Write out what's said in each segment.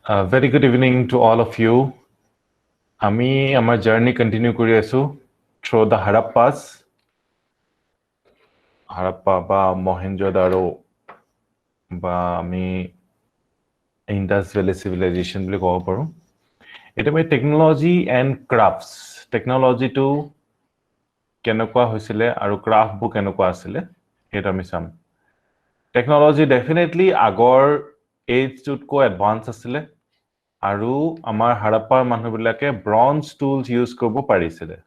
Very good evening to all of you. Our journey continue kuri asu through the Harappa ba Mohenjo-daro ba ami Indus Valley civilization boli kobo paru. Eta mai technology and crafts. Technology to kenokwa hoisile aru craft bu kenokwa asile eta ami sam. Technology definitely agor age to ko advance asile. Aru amar Harappa manhubilake bronze tools use kobo parisile.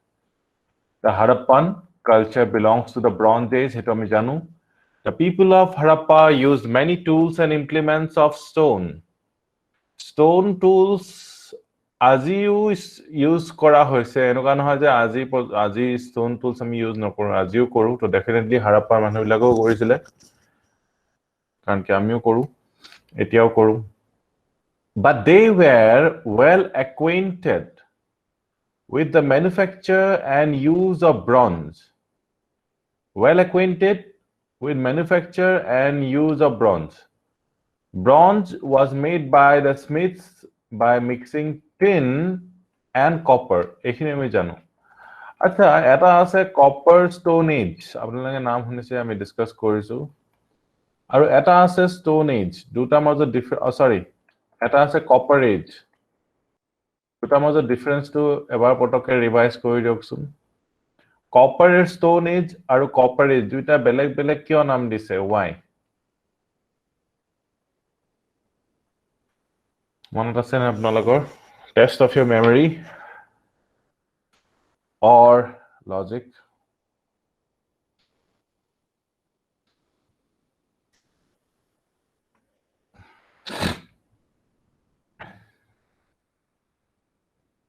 The Harappan culture belongs to the Bronze Age, hetu ami janu. The people of Harappa used many tools and implements of stone. Stone tools ajiu use kora hoise. Enuka nohoy je aji stone tools ami use nokoru. Ajiu koru. To definitely Harappa manhubilako korisile. Karon ki amiu koru. Etiao koru. But they were well acquainted with the manufacture and use of bronze. Well acquainted with manufacture and use of bronze. Bronze was made by the smiths by mixing tin and copper. Ekhini ami janu. Acha, eta ase copper stone age. Apnalage naam hunise ami discuss korisu. Aru eta ase stone age. Duta majo different. Sorry. Eta ase copper age. Duta majo difference to ebar potoke revise kori dioksun. Copper stone age aru copper age duita belek belek kyo naam dise? Why? Monot ase na apnalogor test of your memory or logic.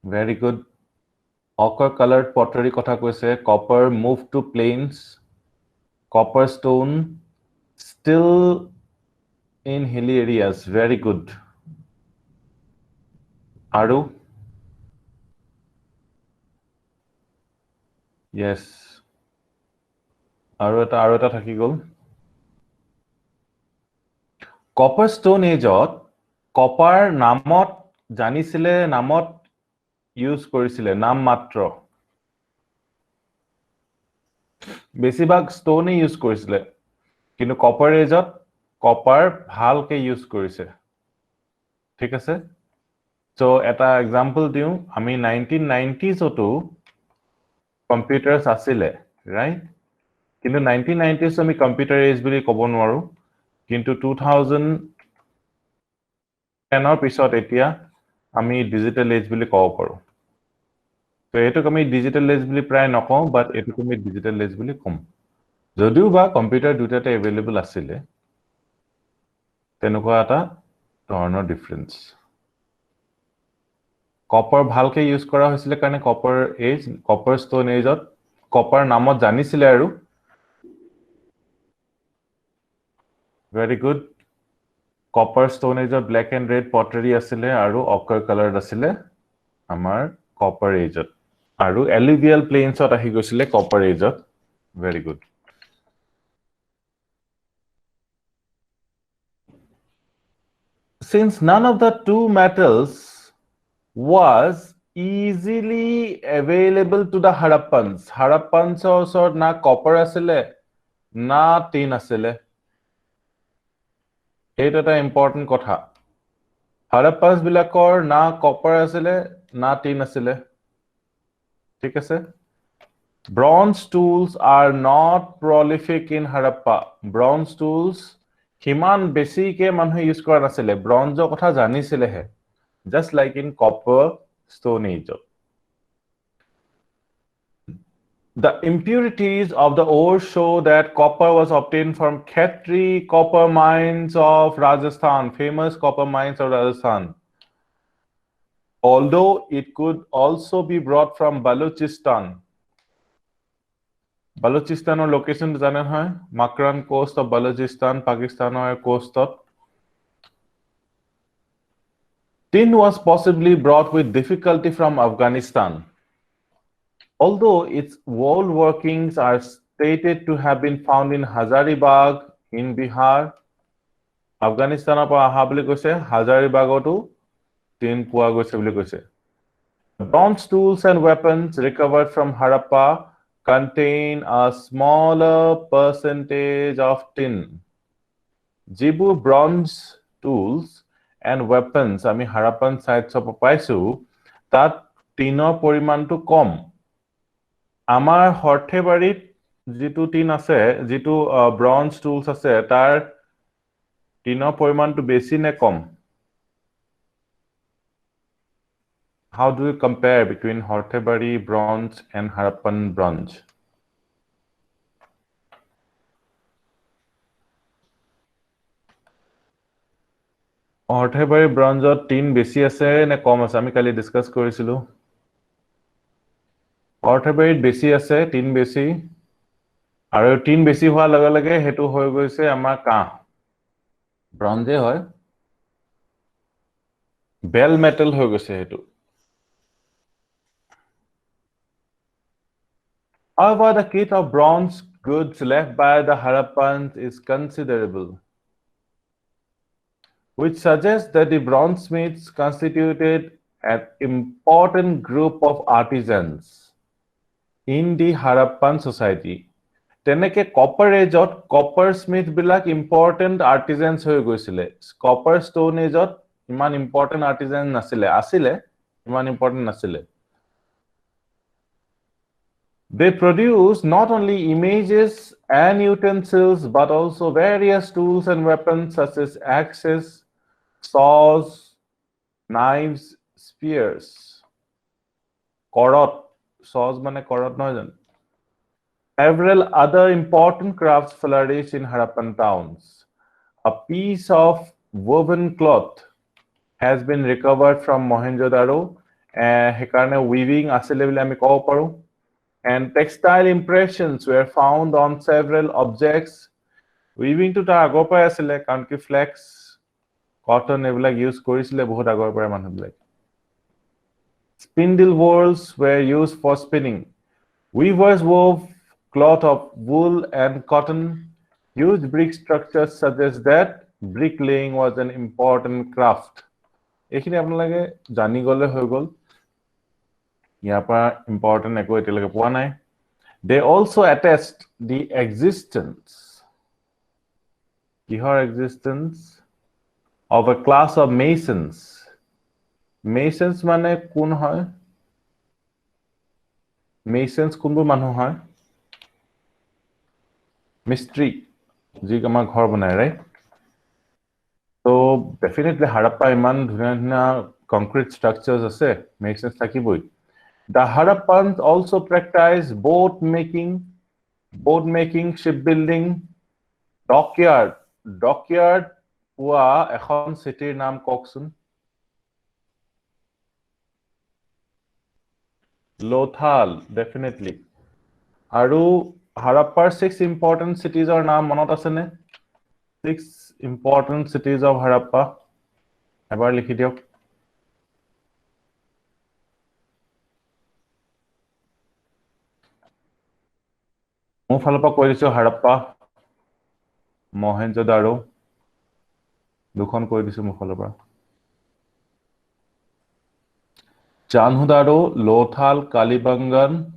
Very good. Ochre colored pottery kotha koise. Copper moved to plains. Copper stone still in hilly areas. Very good. Aru? Yes. Aru eta thaki gol. Copper stone age copper namot janisile namot use korisile nam matro. Besibag stone use korisile. Kintu copper age copper bhalke use korise. Thik ase? So eta example diu ami 1990s otu computers asile, right? Kintu 1990s ami computer age boli kobo nwaru. Kintu 2010 or pisot etia ami digital age boli kobo paru. So etu kami digital age boli pray noko, but etu kami digital age boli kom. Jodiu ba computer dutate available asile. Tenukwa ata dhৰণৰ difference. Copper bhalke use kora hoisile karone copper age, copper stone age copper namot janisile aru. Very good. Copper stone age black and red pottery asile aru ochre colored asile amar copper age aru alluvial plains ahi gosile copper age. Very good. Since none of the two metals was easily available to the Harappans. Harappans also na copper asile na tin asile. Eta ta important kotha. Harappans bilakor na copper asile na tin asile. Thik ase? Bronze tools are not prolific in Harappa. Bronze tools himan besi ke manhe use kora nasile. Bronze kotha janisile he. Just like in copper stone age. The impurities of the ore show that copper was obtained from Khaklari copper mines of Rajasthan, famous copper mines of Rajasthan. Although it could also be brought from Balochistan. Balochistan or location janen hoy? Makran coast of Balochistan, Pakistan or coast of. Tin was possibly brought with difficulty from Afghanistan. Although its wall workings are stated to have been found in Hazaribagh in Bihar, Afghanistan apa aha boli koise Hazaribagotu tin পোৱা গৈছে বুলি কৈছে bronze tools and weapons recovered from Harappa contain a smaller percentage of tin যিবোৰ bronze tools and weapons আমি Harappan sites of পাইছো তাত টিনৰ পৰিমাণটো কম আমাৰ হৰ্থেবাৰীত যেটো টিন আছে যেটো ব্ৰঞ্জ টুলস আছে তাৰ টিনৰ পৰিমাণটো বেছি নে কম How do you compare between Horthebari bronze and Harappan bronze? Horthebari bronze tin বেছি আছে নে কম আছে আমি কালি ডিসকাস কৰিছিলো Horthebari বেছি আছে tin বেছি আৰু tin বেছি হোৱাৰ লগে লগে হেতু হৈ গৈছে আমাৰ কাহ ব্ৰঞ্জে হয় বেল মেটেল হৈ গৈছে হেতু However, the kit of bronze goods left by the Harappans is considerable, which suggests that the bronze smiths constituted an important group of artisans in the Harappan society. Teneke copper age-ot copper smith bilak important artisans hoy goisile. Copper stone age-ot iman important artisan nasile. Asile iman important nasile. They produce not only images and utensils but also various tools and weapons such as axes, saws, knives, spears. Korot, saws mane korot noy jan. Several other important crafts flourished in Harappan towns. A piece of woven cloth has been recovered from Mohenjo-daro. Hekarne weaving asile bile ami kobo paru. And textile impressions were found on several objects. Weaving to ta agor pai asile karon ki flax cotton ebilak use korisile bahut agor pare manu bilak. Spindle wheels were used for spinning. Weavers wove cloth of wool and cotton. Huge brick structures suggest that bricklaying was an important craft. Ekhini apnalage jani gole hoy gol. Important They also attest the existence of a class of masons. Masons mane kun hoy? Masons kunbur manu hoy? Mystery. Ji amar ghor banai, right? So definitely Harappa iman dhuniya concrete structures ase. Masons thakiboi. The Harappans also practiced boat making, shipbuilding, dockyard. Dockyard pua ekhon city naam koksun. Lothal, definitely. Aru Harappar 6 important cities are naam monot ase ne? 6 important cities of Harappa. Ebar likhi diok. Mo phalopa koi disu Harappa, Mohenjo-daro. Dukhon koi disu mo phalopa. Chanhu-daro, Lothal, Kalibangan,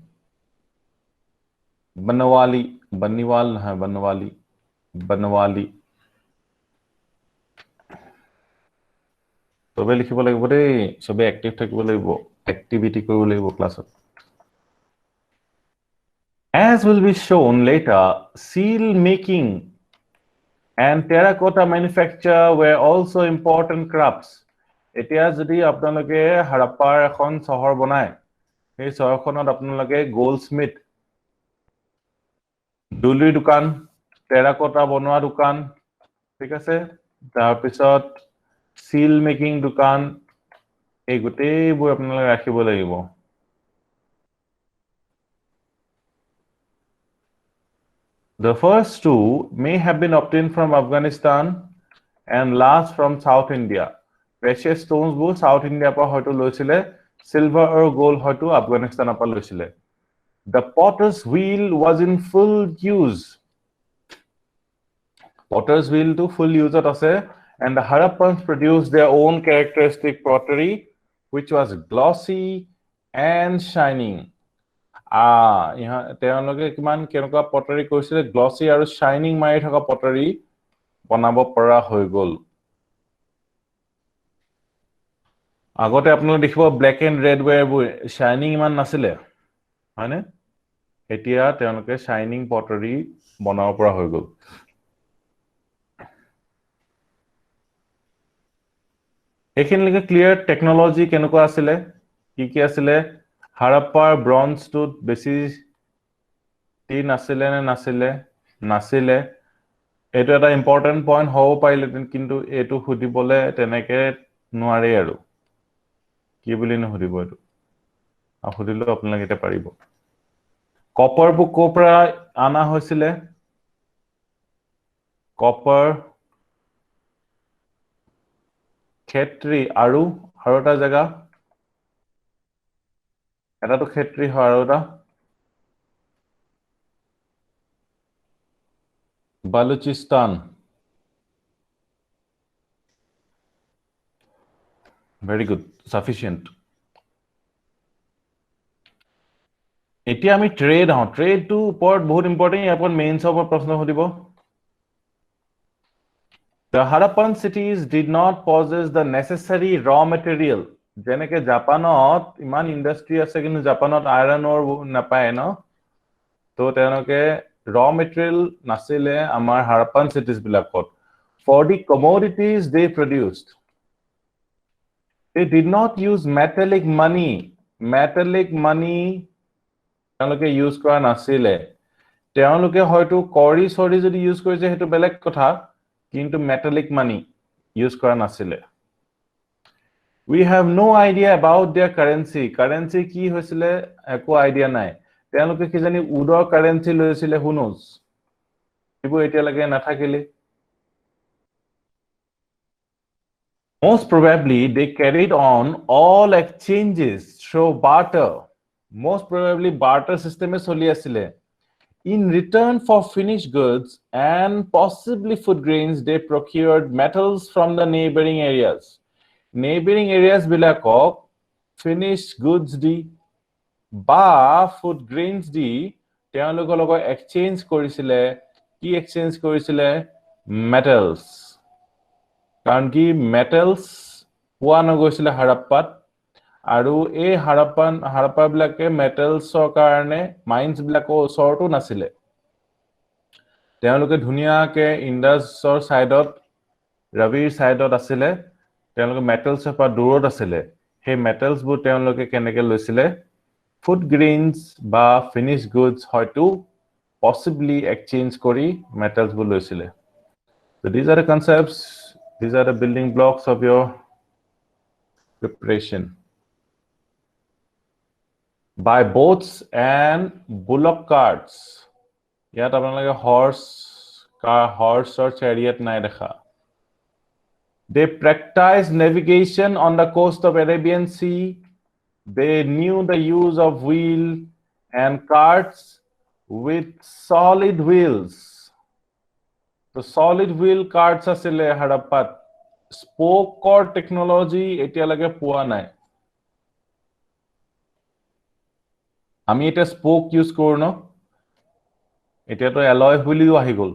Banwali. Sobe likhibo lagibo de, sobe active thakibo lagibo, activity koribo lagibo classot. As will be shown later, seal making and terracotta manufacture were also important crafts. Etia jodi apnaloke Harappar ekhon sohor banai, ei sohorkhonot apnaloke goldsmith, duli dukan, terracotta bonwa dukan, thik ase, tar pisot seal making dukan, ei gotei boi apnaloke rakhibo lagibo. The first two may have been obtained from Afghanistan and last from South India. Precious stones bo South India pa hoyto loisile, silver or gold hoyto Afghanistan pa loisile. The potter's wheel was in full use. Potter's wheel to full use ase And the Harappans produced their own characteristic pottery, which was glossy and shining. তেওঁলোকে কিমান কেনেকুৱা pottery কৰিছিলে, glossy আৰু shining মাৰি থকা pottery বনাব পৰা হৈ গ'ল। আগতে আপোনালোকে দেখিব ব্লেক এণ্ড ৰেড ৱেৰবোৰ শাইনিং ইমান নাছিলে, হয়নে? এতিয়া তেওঁলোকে শাইনিং পটাৰী বনাব পৰা হৈ গ'ল। এইখিনিলৈকে ক্লিয়াৰ টেকনলজি কেনেকুৱা আছিলে, কি আছিলে? হাৰাপ্পাৰ ব্ৰঞ্জটোত বেছি টিন আছিলে নে নাছিলে? নাছিলে। এইটো এটা ইম্পৰ্টেণ্ট পইণ্ট হ'ব পাৰিলেহেঁতেন, কিন্তু এইটো সুধিবলৈ তেনেকে নোৱাৰে আৰু। কি বুলি নুসুধিব এইটো, আৰু সুধিলেও আপোনালোকে এতিয়া পাৰিব। কপাৰবোৰ ক'ৰ পৰা অনা হৈছিলে? কপাৰ ক্ষেত্ৰী আৰু এটা জেগা, এটাতো ক্ষেত্ৰী হয় আৰু এটা বালুচিস্তান। Very good, সাফিচিয়েণ্ট। এতিয়া আমি ট্ৰেড আহোঁ। ট্ৰেডটো ওপৰত বহুত ইম্পৰ্টেণ্ট, ইয়াৰ ওপৰত মেইনছৰ ওপৰত প্ৰশ্ন সুধিব। The Harappan cities did not possess the necessary raw material. যেনেকে জাপানত ইমান ইণ্ডাষ্ট্ৰি আছে, কিন্তু জাপানত আইৰণ অৰ নাপায় ন? তো তেওঁলোকে ৰ মেটেৰিয়েল নাছিলে আমাৰ হাৰাপ্পান চিটিজ বিলাকত। For the commodities they produced, they did not use metallic money. Metallic money তেওঁলোকে ইউজ কৰা নাছিলে। তেওঁলোকে হয়তো কৰি চৰি যদি ইউজ কৰিছে সেইটো বেলেগ কথা, কিন্তু মেটালিক মানি ইউজ কৰা নাছিলে। We have no idea about their currency. Currency কি হৈছিলে একো আইডিয়া নাই। তেওঁলোকে কিজানি উডৰ কাৰেন্সি লৈছিলে, who knows? এইবোৰ এতিয়ালৈকে নাথাকিলে। Most probably they carried on all exchanges through barter. Most probably barter system চলি আছিলে। In return for finished goods and possibly food grains, they procured metals from the neighboring areas. Neighboring areas bilakok finished goods di ba food grains di তেওঁলোকৰ লগত exchange কৰিছিলে। কি exchange কৰিছিলে? Metals. কাৰণ কি metals পোৱা নগৈছিলে হাৰাপ্পাত, আৰু এই হাৰাপ্পা বিলাকে মেটেলছৰ কাৰণে মাইন্স বিলাকৰ ওচৰতো নাছিলে। তেওঁলোকে ধুনীয়াকে ইণ্ডাছৰ ছাইডত, ৰবিৰ ছাইডত আছিলে, তেওঁলোকে মেটেলছৰ পৰা দূৰত আছিলে। সেই মেটেলছবোৰ তেওঁলোকে কেনেকে লৈছিলে? ফুড গ্ৰেইনছ বা ফিনিছ গুডছ হয়তো পচিবলি এক্সচেঞ্জ কৰি মেটেলছবোৰ লৈছিলে। So these are the concepts, these are the building blocks of your preparation. By boats and bullock carts. ইয়াত আপোনালোকে হৰ্ছৰ চেৰিয়ট নাই দেখা। They practiced navigation on the coast of Arabian Sea. They knew the use of wheel and carts with solid wheels. So solid wheel carts asile Harappat. Spoke or technology etialage poa nai. আমি এটা spoke use কৰো ন, এতিয়াতো alloy হুইলিও আহি গ'ল।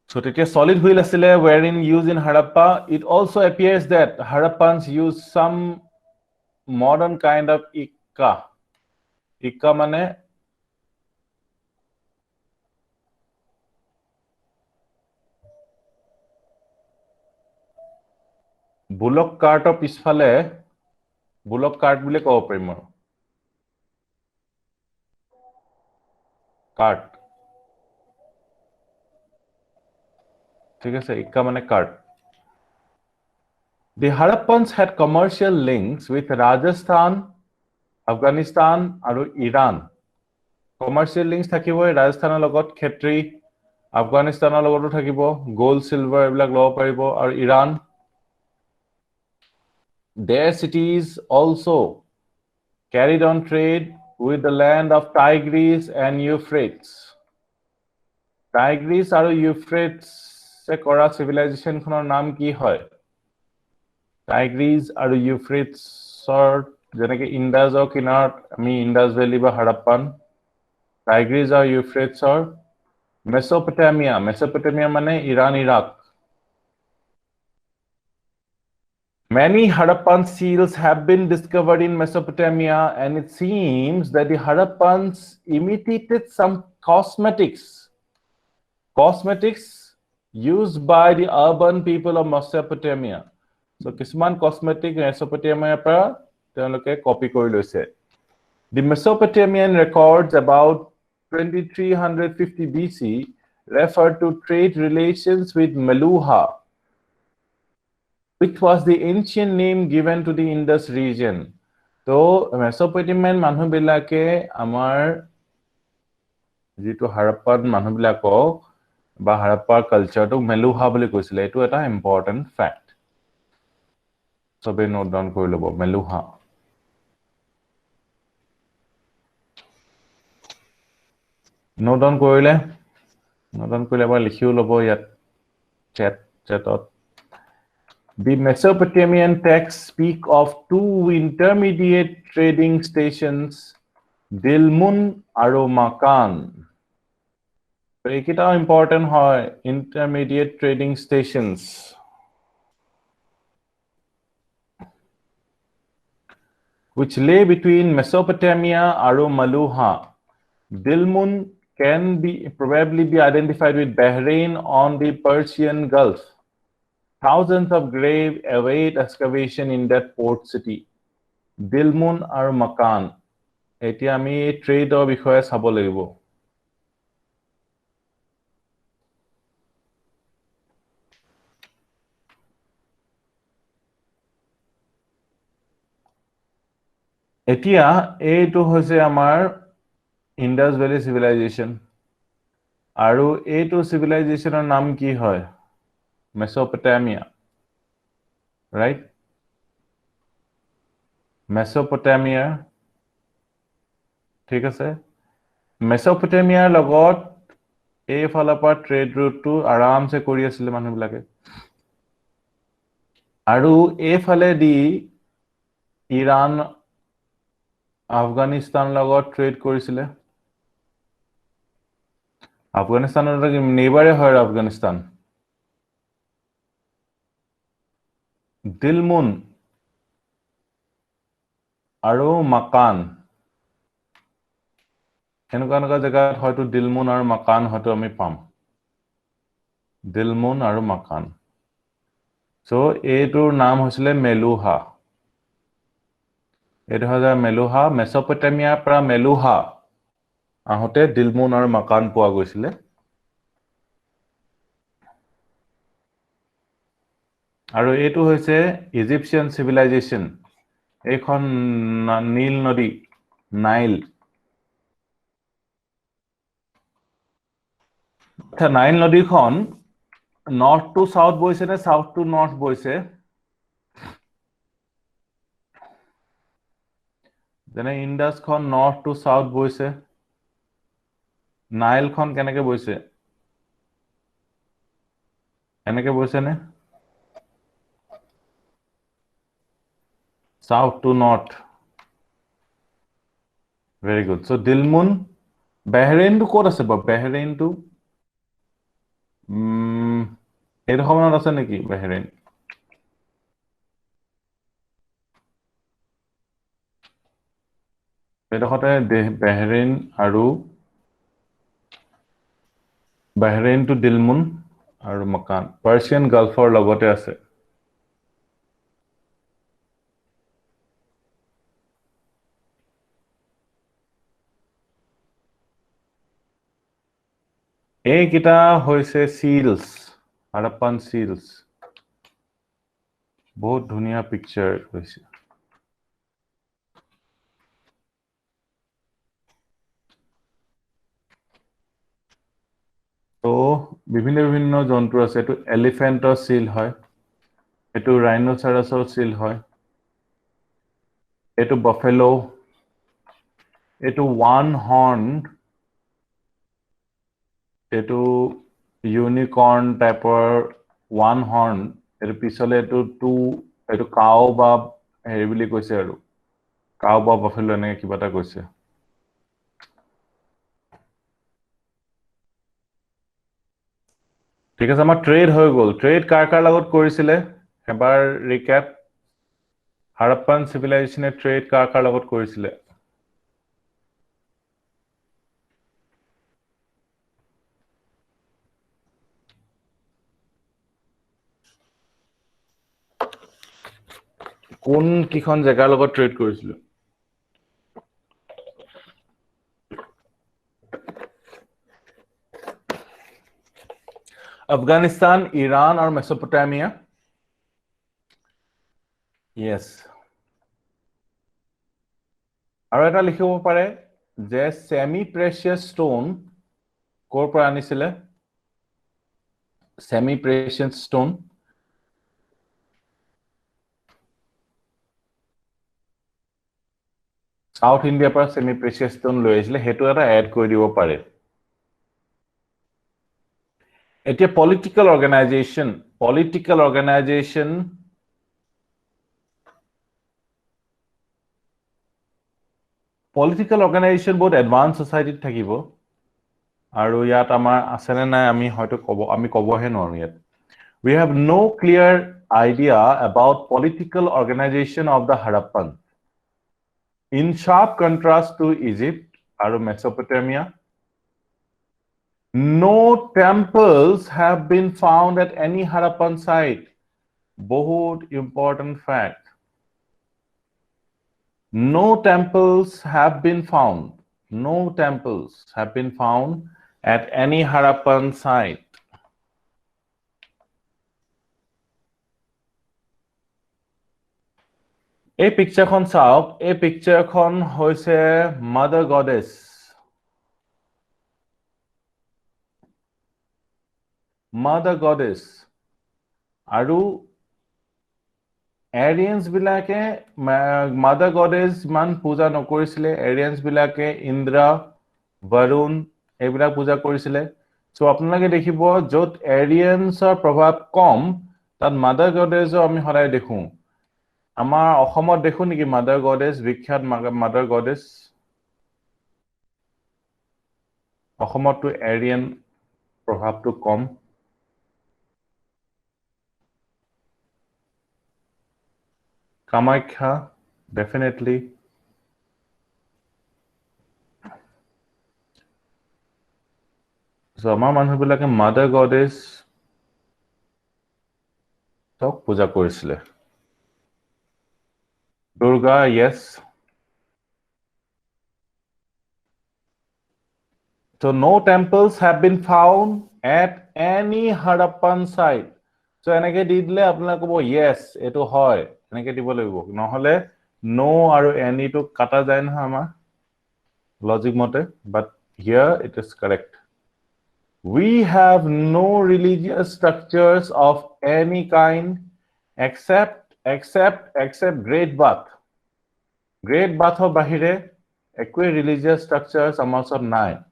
So তেতিয়া solid wheel asile were in use in Harappa. It also appears that Harappans used some modern kind of ikka. Ikka mane bullock কাৰ্টৰ পিছফালে bullock cart বুলি ক'ব পাৰিম আৰু কাৰ্ট, ঠিক আছে? ইক্কা মানে cart. The Harappans had commercial links with Rajasthan, Afghanistan আৰু ইৰাণ। কমাৰ্চিয়েল লিংকছ থাকিবই ৰাজস্থানৰ লগত, ক্ষেত্ৰী, আফগানিস্তানৰ লগতো থাকিব, গোল্ড চিলভাৰ এইবিলাক ল'ব পাৰিব, আৰু Iran. Their cities also carried on trade with the land of Tigris and Euphrates. Tigris আৰু Euphrates কৰা civilization খনৰ নাম কি হয় টাইগ্ৰিজ আৰু ইউফ্ৰেটছৰ যেনেকৈ ইন্দাজৰ কিনাৰত আমি ইন্দাজ ভেলী বা হাৰাপ্পান টাইগ্ৰিজ আৰু ইউফ্ৰেটছৰ মেসোপটেমিয়া মানে Iran Iraq Many Harappan seals have been discovered in Mesopotamia, and it seems that the Harappans imitated some cosmetics used by the urban people of Mesopotamia. So, কিছুমান cosmetic Mesopotamia পৰা তেওঁলোকে copy কৰি লৈছে. The Mesopotamian records about 2350 BC refer to trade relations with Meluha, which was the ancient name given to the Indus region. So, Mesopotamian মানুহবিলাকে আমাৰ যিটো হাৰাপ্পান মানুহবিলাকক বা হাৰাপ্পাৰ কালচাৰটো মেলুহা বুলি কৈছিলে এইটো এটা ইম্পৰ্টেন্ট ফ্যাক্ট সবে নোট ডাউন কৰি ল'ব মেলুহা নোট ডাউন কৰিলে এবাৰ লিখিও ল'ব ইয়াত chatত The Mesopotamian texts speak of two intermediate trading stations, Dilmun and Makan. So, ekita important hoy intermediate trading stations. Which lay between Mesopotamia and Maluha. Dilmun can probably be identified with Bahrain on the Persian Gulf. Thousands of graves await excavation in that port city. Dilmun and Makan. Etia ami trade or বিষয়ে চাব লাগিব এতিয়া এইটো হৈছে আমাৰ Indas valley civilization আৰু এইটো civilizationৰ নাম কি হয় Mesopotamia right Mesopotamia ঠিক আছে Mesopotamiaৰ লগত এই ফালৰ পৰা ট্ৰেড ৰুটটো আৰামছে কৰি আছিল মানুহবিলাকে আৰু এই ফালে দি ইৰাণ আফগানিস্তান লগত ট্ৰেড কৰিছিলে আফগানিস্তানৰ নেইবাৰে হয় আফগানিস্তান দিলমুন আৰু মাকান এনেকুৱা জায়গাত হয়তো দিলমুন আৰু মাকান হয়তো আমি পাম দিলমুন আৰু মাকান সো এইটোৰ নাম হৈছিলে মেলুহা এইটো হয় মেলুহা মেসোপটেমিয়াৰ পৰা মেলুহা আহোতে দিলমুন আৰু মাকান পোৱা গৈছিলে আৰু এইটো হৈছে ইজিপ্সিয়ান civilization এইখন নীল নদী নাইল নাইল নদীখন নৰ্থ টু সাউথ বৈছে নে সাউথ টু নৰ্থ বৈছে যেনে ইন্দাসখন নৰ্থ টু সাউথ বৈছে নাইলখন কেনেকে বৈছে এনেকে বৈছে নে South to north. Very good. So Dilmun, Bahrain to ক'ত আছে বা Bahrain to এই সময়ত আছে নেকি Bahrain এডখতে Bahrain আৰু Bahrain to Dilmun আৰু Makan Persian Gulfৰ লগতে আছে এইকিটা হৈছে seals Harappan seals বহুত ধুনীয়া পিকচাৰ হৈছে তো বিভিন্ন জন্তু আছে এটো এলিফেন্টৰ seal হয় এটো ৰাইনোসেৰাছৰ seal হয় এটো বাফেলো এটো ওয়ান হৰ্ন এটো ইউনিকৰ্ন টাইপৰ ওৱান হৰ্ন এটো পিছলে এটো টু এটো কাউ বা হেৰি বুলি কৈছে আৰু কাউ বা বাফেলো এনেকে কিবা এটা কৈছে ঠিক আছে আমাৰ ট্ৰেড হৈ গ'ল ট্ৰেড কাৰ লগত কৰিছিলে এবাৰ ৰিক্যাপ হাৰাপ্পান সিভিলাইজেশনে ট্ৰেড কাৰ লগত কৰিছিলে কোন কিখন জায়গাৰ লগত ট্ৰেড কৰিছিল আফগানিস্তান ইৰাণ আৰু মেসোপটেমিয়া yes আৰু এটা লিখিব পাৰে যে সেমি প্ৰেচিয়াস ষ্টোন কৰ পৰা আনিছিলে সেমি প্ৰেচিয়াস ষ্টোন সাউথ ইন্ডিয়াৰ পৰা সেমি প্ৰেচিয়াস ষ্টোন লৈ আহিছিলে হেতু এটা এড কৰি দিব পাৰে এতিয়া পলিটিক্যাল অৰ্গানাইজেশন বহুত এডভান্স সোসাইটিত থাকিব আৰু ইয়াত আমাৰ আছে নে নাই আমি হয়তো আমি কবহে নোৱাৰো ইয়াত we have no clear idea about political organization of the Harappan in sharp contrast to Egypt and Mesopotamia no temples have been found at any Harappan site बहुत important fact no temples have been found at any Harappan site এই পিকচাৰখন চাওক এই পিকচাৰখন হৈছে mother goddess আৰু এৰিয়ানছ বিলাকে mother goddess মান পূজা নকৰিছিলে এৰিয়ানছ বিলাকে ইন্দ্ৰা বৰুণ এইবিলাক পূজা কৰিছিলে সো আপোনালোকে দেখিব যত এৰিয়ানছৰ প্ৰভাৱ কম তাত মাদাৰ গডেছৰ আমি হৰাই দেখো আমাৰ অসমত দেখো নেকি মাদাৰ গডেছ বিখ্যাত মাদাৰ গডেছ অসমতো এৰিয়ান প্ৰভাৱটো কম কামাখ্যা definitely so আমাৰ মানুহবিলাকে মাদাৰ গডেছ তক পূজা কৰিছিলে Durga, yes. So no temples have been found at any Harappan site. So enake di dile apnala kobo yes, eto hoy. Enake dibo lagibo. Nohole no aru any to kata jay na amar logic mote, but here it is correct. We have no religious structures of any kind except Great Bath. Great Bath of Bahire, equi religious structures amounts of 9,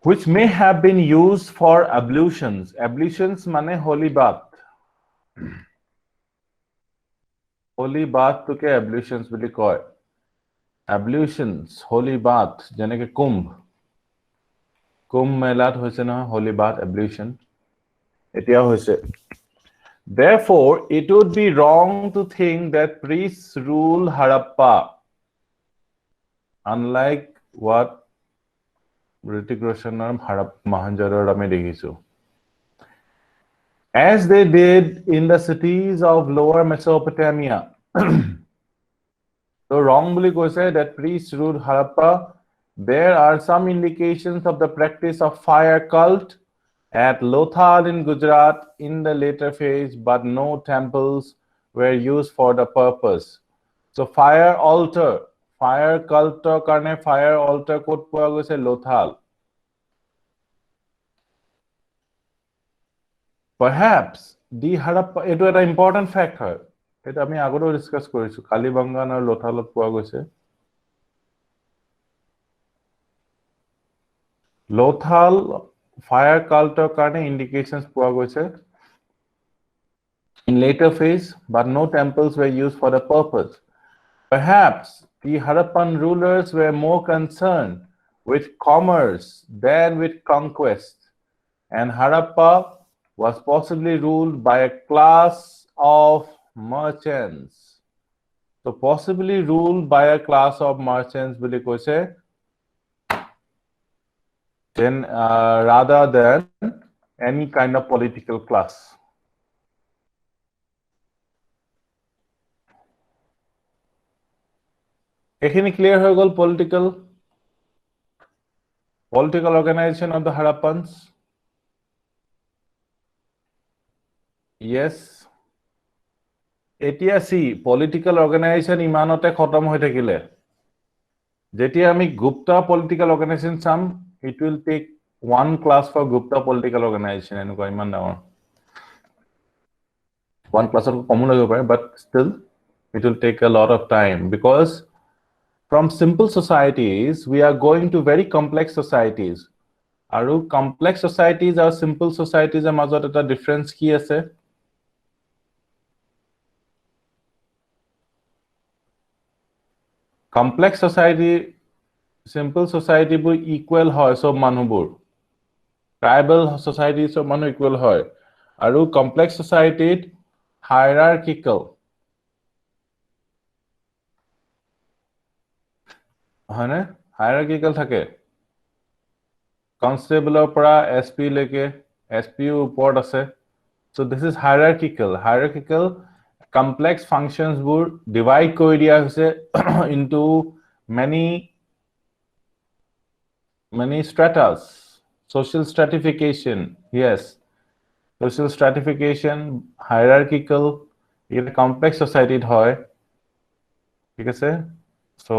which may have been used for ablutions. Ablutions mane holy bath. Holy bath to ke ablutions boli koy. Ablutions, holy bath, janeke kumbh. Kumbh melat hoise na holy bath ablution. Etia hoise. Therefore, it would be wrong to think that priests rule Harappa, unlike what Hrithik Roshan and Mohenjo-daro ame dekhisu, as they did in the cities of Lower Mesopotamia. So wrong boli koise that priests ruled Harappa. There are some indications of the practice of fire cult at Lothal in Gujarat in the later phase, but no temples were used for the purpose. So fire cult karne fire altar kot poa goise Lothal. Perhaps the Harappa, eto eta important fact hoy. Eta ami agoto discuss korisu. Kalibangan aru Lothalot poa goise. Lothal fire culture karne indications পোৱা গৈছে in later phase, but no temples were used for the purpose. Perhaps the Harappan rulers were more concerned with commerce than with conquest, and Harappa was possibly ruled by a class of merchants. So possibly ruled by a class of merchants বুলি কৈছে then rather than any kind of political class. এখানে clear হৈ গল political organization of the Harappans. Yes. এতিয়া see political organization ইমানতে খতম হৈ থাকিলে যেতিয়া আমি Gupta political organization চাম it will take one class for Gupta political organization এনেকুৱা ইমান ডাঙৰ one class of common লাগিব পাৰে but still it will take a lot of time because from simple societies we are going to very complex societies আৰু complex societies আৰু simple societies er মাজত এটা difference কি আছে complex society simple society bu equal hoy sob manubur tribal society sob manu equal hoy aru complex society hierarchical hane hierarchical thake constable opera sp leke sp upor ase so this is hierarchical complex functions bur divide kori dia hoise into many stratas social stratification yes social stratification hierarchical in a complex society hoy ঠিক আছে so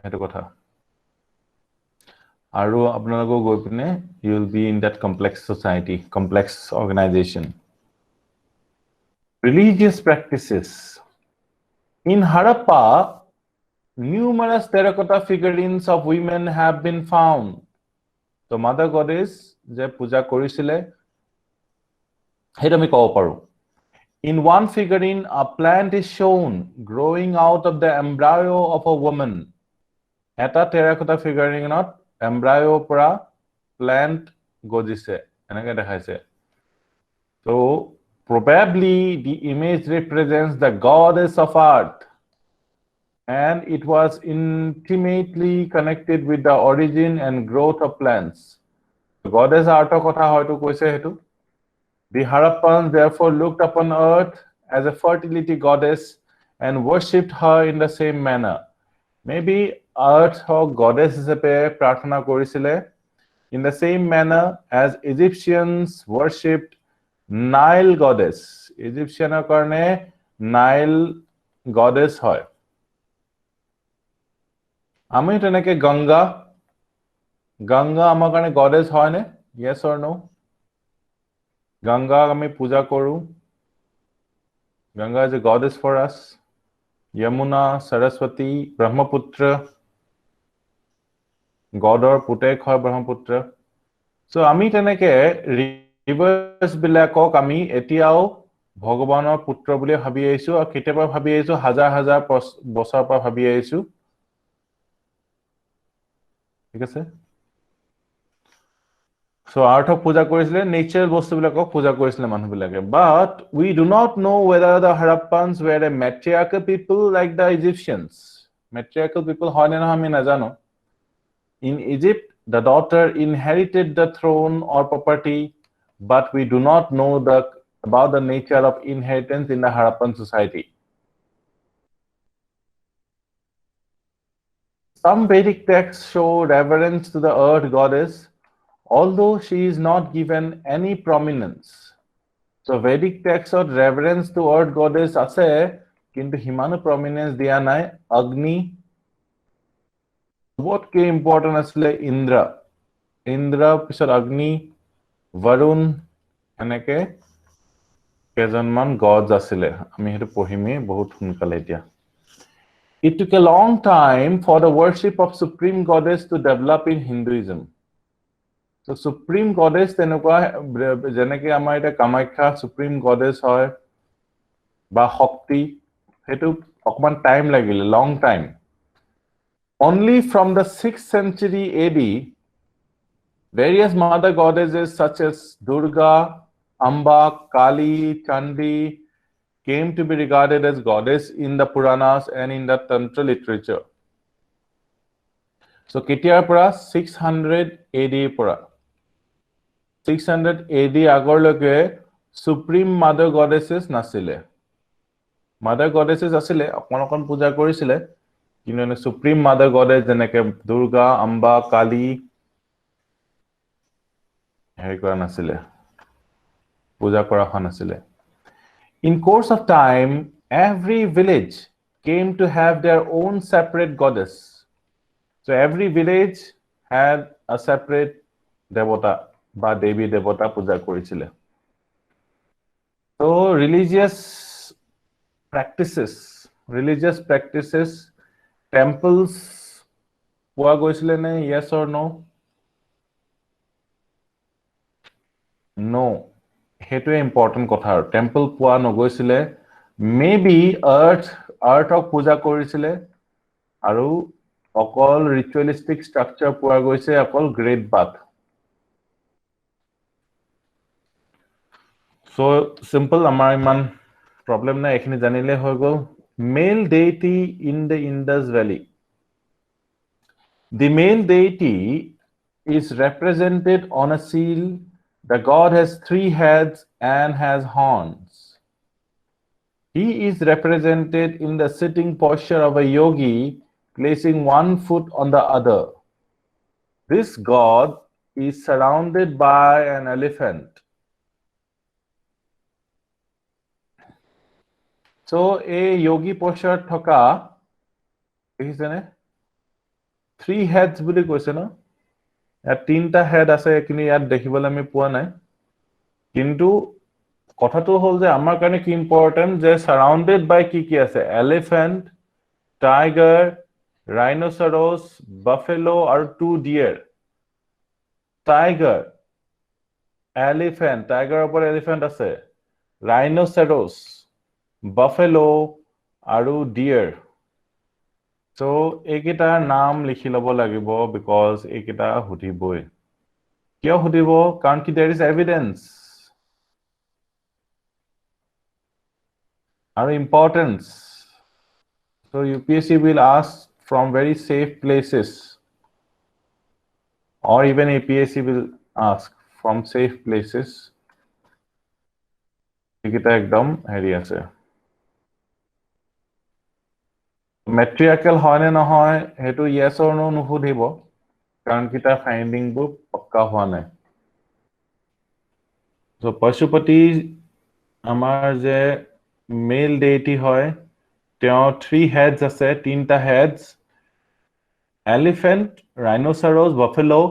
এটো কথা আৰু আপোনালোক গৈ পিনে you will be in that complex society complex organization religious practices in Harappa numerous terracotta figurines of women have been found so mother goddess je puja korisile heto mi kobo paru in one figurine a plant is shown growing out of the embryo of a woman eta terracotta figurine not embryo pora plant gojise enake dekhaise so probably the image represents the goddess of earth and it was intimately connected with the origin and growth of plants. The goddess arto kotha hoyto koise hetu. The Harappans therefore looked upon earth as a fertility goddess and worshipped her in the same manner. Maybe earth or goddess hisabe prarthana korisile in the same manner as Egyptians worshipped Nile goddess. Egyptianer karne Nile goddess hoy. আমি তেনেকে গঙ্গা আমাৰ কাৰণে goddess হয় নে yes or no Ganga আমি পূজা কৰো Ganga is a goddess for us yamuna saraswati brahmaputra godor putek hoy brahmaputra so ami teneke rivers bilakok ami etiao bhagwaনৰ পুত্ৰ বুলি ভাবি আইছো আৰু কেতিয়াবা ভাবি আইছো হাজাৰ হাজাৰ বছৰ পৰা ভাবি আইছো ঠিক আছে so art of puja korisile nature bostu bilakok puja korisile manu bilage but we do not know whether the Harappans were a matriarchal people like the Egyptians matriarchal people hoy na ami na jano in Egypt the daughter inherited the throne or property but we do not know about the nature of inheritance in the Harappan society some Vedic texts show reverence to the earth goddess although she is not given any prominence so Vedic texts of reverence to earth goddess ase kintu himanu prominence dia nai agni what ke important asle indra pisar agni varun eneke kejonman gods asile ami hetu pohime bahut hunkale dia it took a long time for the worship of supreme goddess to develop in Hinduism So supreme goddess tenukwa jeneke amar eta Kamakhya supreme goddess hoy ba Shakti hetu okman time lagile long time. Only from the 6th century AD various mother goddesses such as Durga, Amba, Kali, Chandi came to be regarded as goddess in the Puranas and in the Tantra literature. So Ketiar pura 600 AD pura 600 AD agorloke supreme mother goddesses nasile. Mother goddesses asile okon puja korisile kinone supreme mother goddess jeneke Durga, Amba, Kali hei kora nasile. Puja kora hwa nasile. In course of time, every village came to have their own separate goddess. So every village had a separate devata ba devi devata puja korichile. So religious practices, temples poa goisile ne, yes or no? No. Hetu important kotha aru temple poa nogoisile, maybe earth ok puja korisile aru okol ritualistic structure poa goise okol great bath. So simple amar iman problem na ekhini janile hoy gol. Male deity in the Indus Valley. The male deity is represented on a seal. The god has 3 heads and has horns. He is represented in the sitting posture of a yogi, placing one foot on the other. This god is surrounded by an elephant. So a yogi posture thoka dekhise 3 heads buli koise na, ya 3ta head ase ekini yat dekhibole ami pua nai, kintu কথাটো হল যে আমার কারণে কি important যে surrounded বাই কি কি আছে, elephant, tiger, রাইনোসরস, buffalo আর 2 deer. Tiger, elephant, tiger উপর এলিফ্যান্ট আছে, রাইনোসরস, বাফেলো আৰু ডিয়াৰ. সো এইকেইটাৰ নাম লিখি ল'ব লাগিব বিকজ এইকেইটা সুধিবই. কিয় সুধিব? কাৰণ কি there is evidence. Our importance. So UPSC will ask from very safe places, or even APSC will ask from safe places. Ekita ekdom heri ase. Matriarchal hoy ne nohoy hetu yes or no nusudhibo karon kita finding bu pakka hua nai. So Pashupati amar je male deity hoy teo 3 heads ase, 3ta heads, elephant, rhinoceros, buffalo,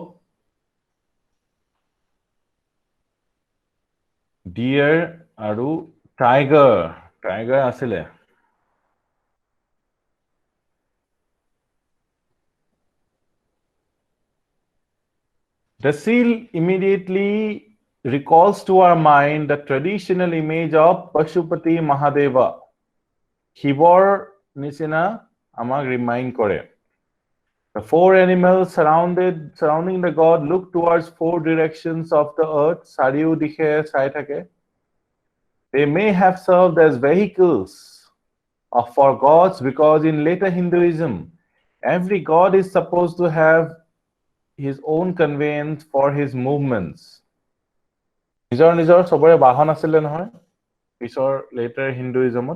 deer aru tiger asile. The seal immediately recalls to our mind the traditional image of Pashupati Mahadeva. Hivor nisina amak remind kore. The 4 animals surrounding the god look towards 4 directions of the earth. Sariu dikhe sai thake. They may have served as vehicles for gods because in later Hinduism, every god is supposed to have his own conveyance for his movements. Nijor sobore bahan asile nohoy pisor later Hinduism.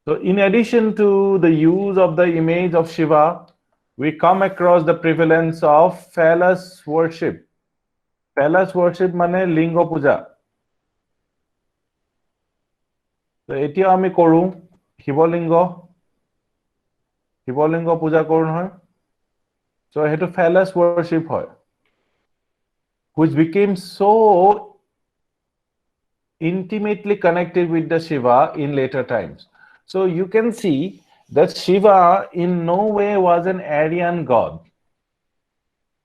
So in addition to the use of the image of Shiva, we come across the prevalence of phallus worship. Phallus worship mane lingo puja. So etio ami koru Shivolingo puja koru nohoy. So hetu phallus worship hoy, which became so intimately connected with the Shiva in later times. So you can see that Shiva in no way was an Aryan god.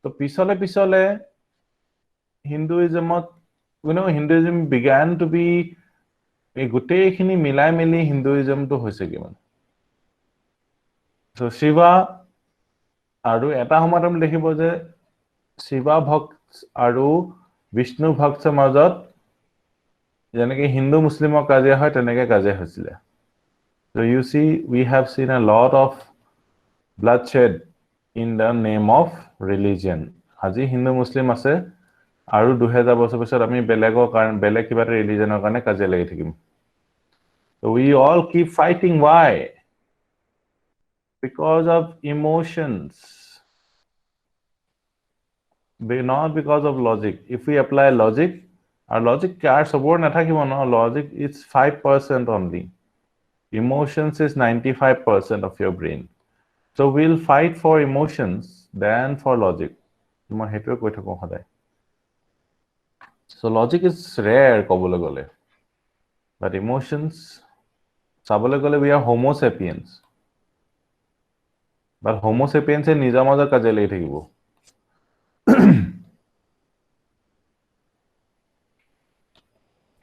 So pisole Hinduism, Hinduism began to be a gotekhini milai mili Hinduism to hoise ki man. So Shiva aru eta homayt ami dekhibo je Shiva bhakt aru Vishnu bhakt majot jeneke Hindu Muslimor kaje hoy teneke kaje hoisile. So you see, we have seen a lot of bloodshed in the name of religion. Aji Hindu Muslim ase aru 2000 বছৰ পিছত আমি বেলেগৰ কাৰণ বেলেগ কিবা ৰিলিজনৰ কাৰণে কাজিয়া লাগি থাকিম. So we all keep fighting. Why? Because of emotions. Not because of logic. If we apply logic, our logic are support nathakibo no. Logic is 5% only. Emotions is 95% of your brain. So we'll fight for emotions than for logic. So logic is rare, but emotions, we are Homo sapiens. But Homo sapiens is nijamaza kaje lagi thakibo.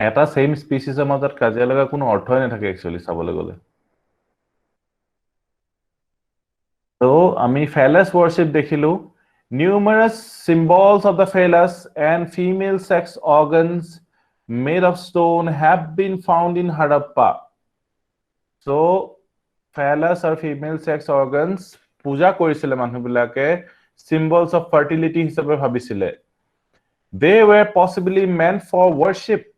Eta same species er mazat kaje laga kono orthoi nathake actually sabole gole. So ami phallus worship dekhilu. Numerous symbols of the phallus and female sex organs made of stone have been found in Harappa. So phallus or female sex organs puja korisile manu bilake symbols of fertility hisabe bhabisile. They were possibly meant for worship.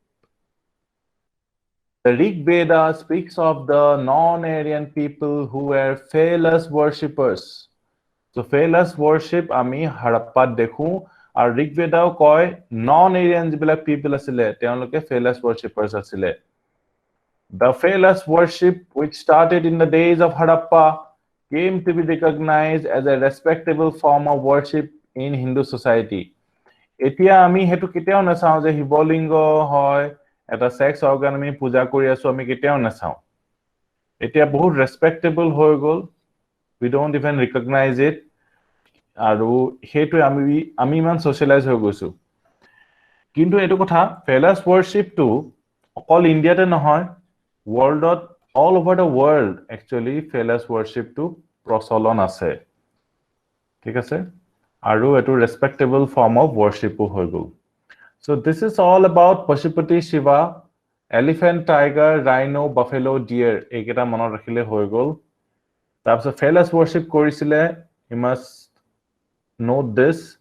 The Rig Veda speaks of the non-Aryan people who were phallus worshippers. So phallus worship ami Harappa dekhu ar Rig Veda koi non-Aryan jibilak people asile teonloke phallus worshippers asile. The phallus worship which started in the days of Harappa came to be recognized as a respectable form of worship in Hindu society. Etia ami hetu keteao nasao je hibolingo hoy eta sex organ ami puja kori asu ami keteao nasao. Etia bahut respectable hoy gol. We don't even recognize it. Aru hetu ami man socialize hoy goisu. Kintu etu kotha phallus worship to all India te nohoy, world all over the world actually phallus worship to procholon ase. Thik ase? Aru etu respectable form of worship hoy gol. So this is all about Pashupati Shiva, elephant, tiger, rhino, buffalo, deer. Eketa manor rakhile hoy gol. Tapos phallus worship korisile, you must note this.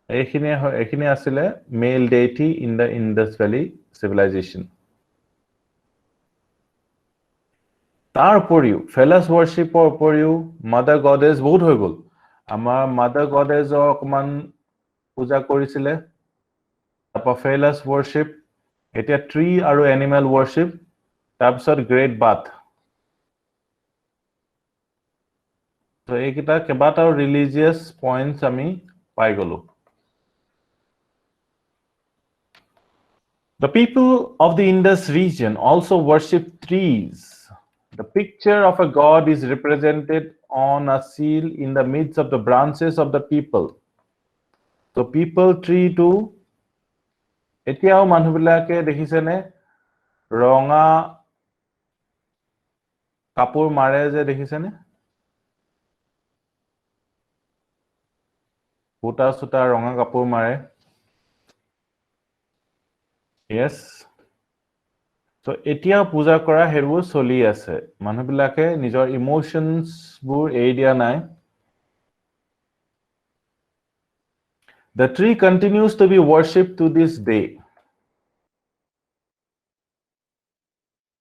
Ekhine asile male deity in the Indus Valley civilization. Tar uporiu phallus worship uporiu mother goddess bahut hoy gol. Amar mother goddess okman puja korisile. Phallus worship, etia tree aru animal worship, tapsot great bath. So ekita kebata religious points ami pai golu. The people of the Indus region also worship trees. The picture of a god is represented on a seal in the midst of the branches of the people. So people tree too. Etiao manhubilake dekhisene ronga kapur mare je dekhisene puta suta ronga kapur mare. Yes. So etiao puja kora heru soli ase. Manhubilake nijor emotions bur area nai. The tree continues to be worshipped to this day.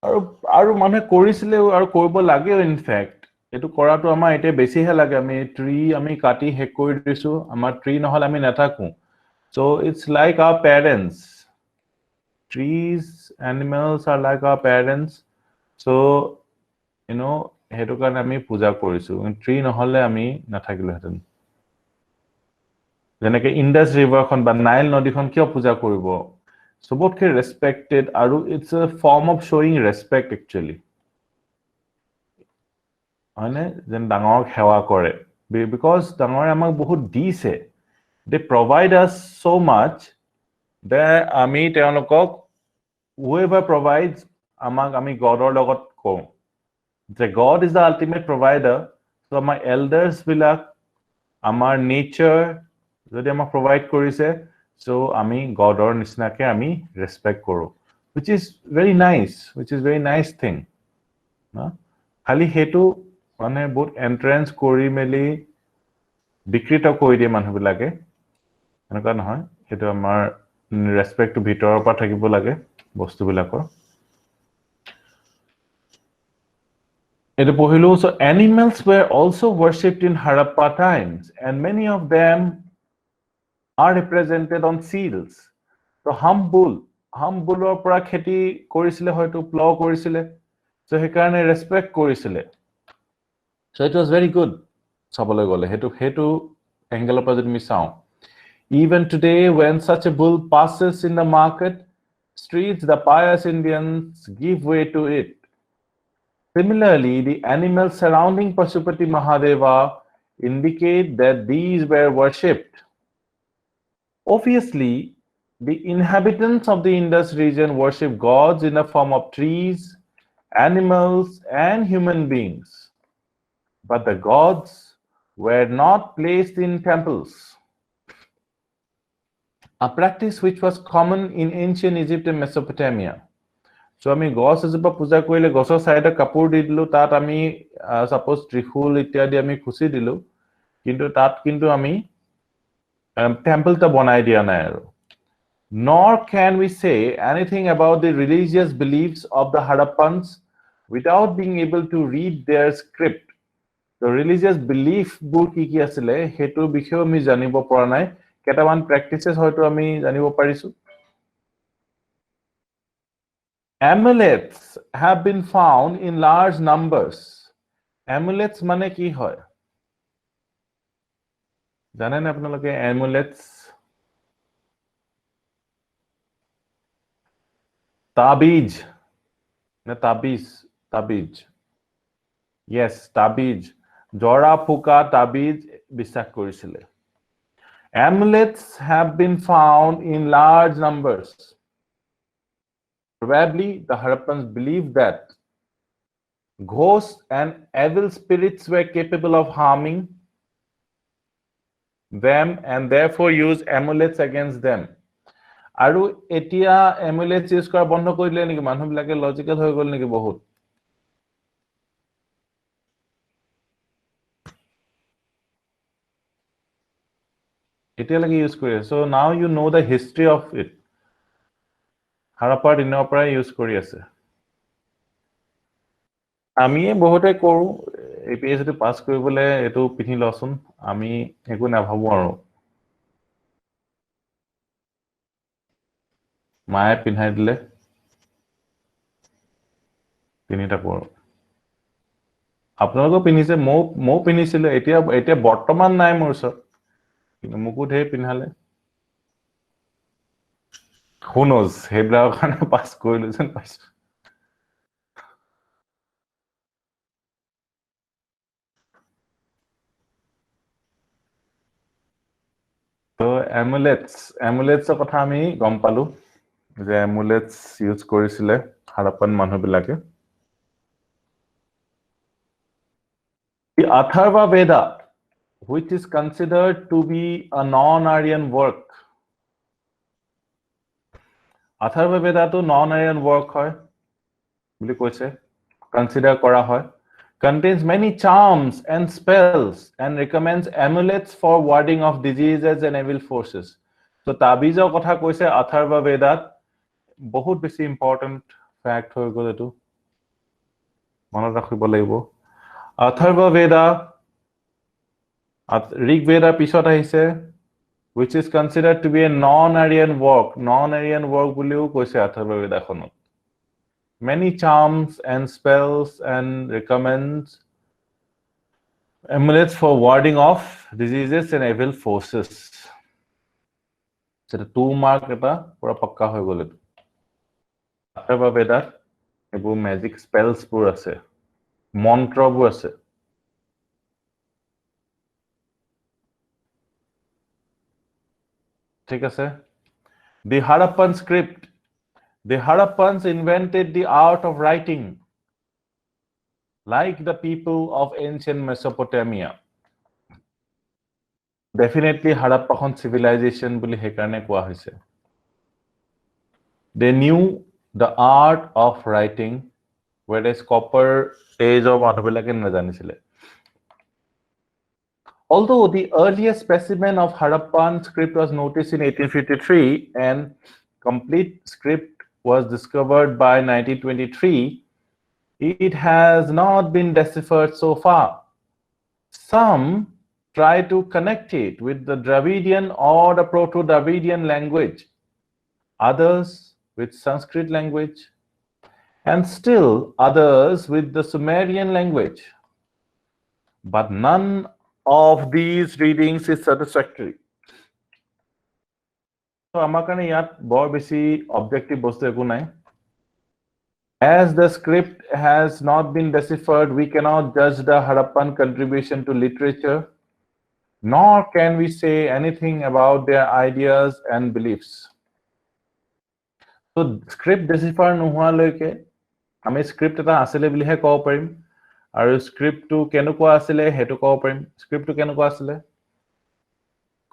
Aru manhe korisile aru koribo lage in fact. Etu korato ama ete besi he lage ami tree ami kati he kori disu amar tree nohole ami nathaku. So it's like our parents. Trees, animals are like our parents. So hetu karone ami puja korisu. Tree nohole ami nathakilo heten. Jeneke Indus River khon ba Nile nodi khon kyo puja koribo. Sobotke respected aru it's a form of showing respect actually. Ane jen dangor hewa kore because dangor amak bahut dise. They provide us so much that আমি তেওঁলোকক whoever provides আমাক আমি গডৰ লগত কওঁ যে God is the ultimate provider. So my elders বিলাক আমাৰ nature যদি আমাক provide কৰিছে so আমি গডৰ নিচিনাকে আমি respect কৰো which is very nice thing না খালি হেতু মানে বহুত entrance কৰি মেলি বিকৃত কৰি দিয়ে মানুহবিলাকে এনেকুৱা নহয় হেতু আমাৰ respect to ভিতৰৰ পৰা থাকিব লাগে বস্তুবিলাকৰ It so animals were also worshipped in Harappa times, and many of them are represented on seals. So humble or পৰা খেতি কৰিছিলে হয়তো plow কৰিছিলে so হেকাৰণে respect কৰিছিলে so it was very good চাবলৈ গলে হেতু angle পৰা যদি আমি চাওঁ Even today when such a bull passes in the market streets the pious Indians give way to it Similarly, the animals surrounding Pashupati Mahadeva indicate that these were worshipped. Obviously, the inhabitants of the Indus region worship gods in the form of trees, animals, and human beings. But the gods were not placed in temples. A practice which was common in ancient Egypt and Mesopotamia. So আমি গছ এজোপা পূজা কৰিলে গছৰ সাইডে কাপোৰ দি দিলো তাত আমি সাপোজ ত্ৰিশূল ইত্যাদি আমি খুচি দিলো কিন্তু আমি টেম্পলটা বনাই দিয়া নাই আৰু Nor can we say anything about the religious beliefs of the Harappans without being able to read their script. The religious belief বোৰ কি আছিল হেতুৰ বিষয়ে আমি জানিব পৰা নাই কেটামান প্ৰেক্টিসেস হয়তো আমি জানিব পাৰিছো Amulets have been found in large numbers. Amulets মানে কি হয় জানেন আপোনালোকে amulets তাবিজ না তাবিজ Yes তাবিজ জৰা ফুকা তাবিজ বিশ্বাস কৰিছিলে Amulets have been found in large numbers. Probably the Harappans believed that ghosts and evil spirits were capable of harming them and therefore used amulets against them. Aru etia amulets use kora bondo korile niki manhu bilake logical hoy gol niki bahut etia lagi use kore so now you know the history of it Harappa dinor pora use kori ase আমি বহুতে কৰো APSC pass কৰিবলে এটো পিনি লছন আমি একো না ভাবো আৰু মায়ে পিনহাই দিলে পিনিটা কৰো আপোনালোক পিনিছে মো পিনিছিলে এতিয়া বৰ্তমান নাই মোৰ ওচৰত কিন্তু মুকু ধে পিনহালে who knows হেবলা কাৰণে পাস কৰিলো যেন পাইছো So amulets কথা আমি গম পালো যে amulets ইউজ কৰিছিলে হাৰাপ্পান মানুহবিলাকে The Atharva Veda which is considered to be a non-Aryan work Atharva Veda to non-Aryan work হয় বুলি কৈছে consider কৰা হয় contains many charms and spells and recommends amulets for warding off diseases and evil forces. So tabizor kotha koise Atharva Vedat bahut beshi important fact hoy gole to monot rakhibo lagibo Atharva Veda Rig Veda pisot ahise which is considered to be a non-Aryan work buliu koise Atharva Veda khonot Many charms and spells and recommends amulets for warding off diseases and evil forces. So the 2 mark eta pura pakka hoy gole. Atharva Veda ebu magic spells pur ase. Mantra bu ase. ঠিক আছে the Harappan script the Harappans invented the art of writing like the people of ancient Mesopotamia definitely Harappan civilization boli hekarne koa hoise they knew the art of writing whereas copper age of manubelake najanisile although the earliest specimen of Harappan script was noticed in 1853 and complete script was discovered by 1923 it has not been deciphered so far some try to connect it with the Dravidian or the Proto-Dravidian language others with Sanskrit language and still others with the Sumerian language but none of these readings is satisfactory so amar kane yat bor beshi objective bostu eku nai as the script has not been deciphered we cannot judge the Harappan contribution to literature nor can we say anything about their ideas and beliefs so script decipher nohua loike ami script eta asile bili he ko parim aru script to kenuko asile hetu ko parim script to kenuko asile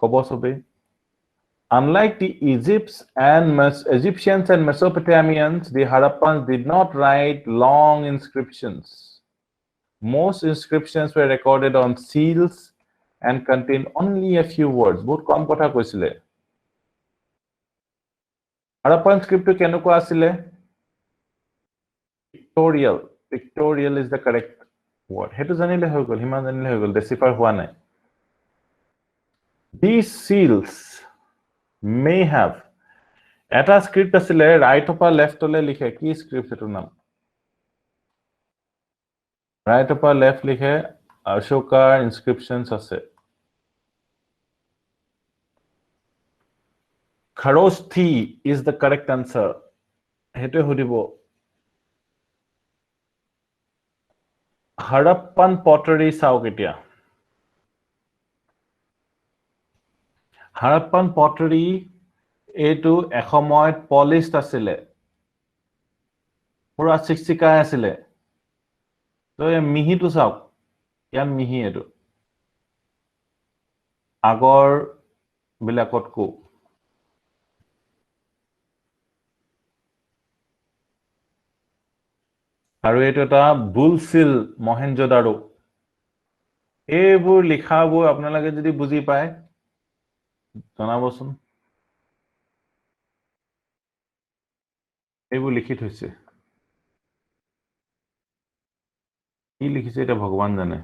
kobo sobe unlike the Egyptians and Mesopotamians the Harappans did not write long inscriptions most inscriptions were recorded on seals and contained only a few words bahut kom kotha koisile Harappan script to kenuko asile pictorial is the correct word hetu janile hoy gol himan janile hoy gol decipher hua nai these seals may have eta script asile right upper left ole likhe ki script etu nam right upper left likhe Ashoka inscriptions ase Kharoshthi is the correct answer hetu hudibo Harappan pottery sauketia Harappan pottery etu ekhomoyt polished asile pura siksika asile to e mihi tu sauk yan mihi etu agor bilakot ko আৰু এটো এটা বুলসিল মহেঞ্জোদাৰো এইবোৰ লিখাবোৰ আপোনালোকে যদি বুজি পায় জনাবচোন এইবোৰ লিখি থৈছে কি লিখিছে এটা ভগৱান জানে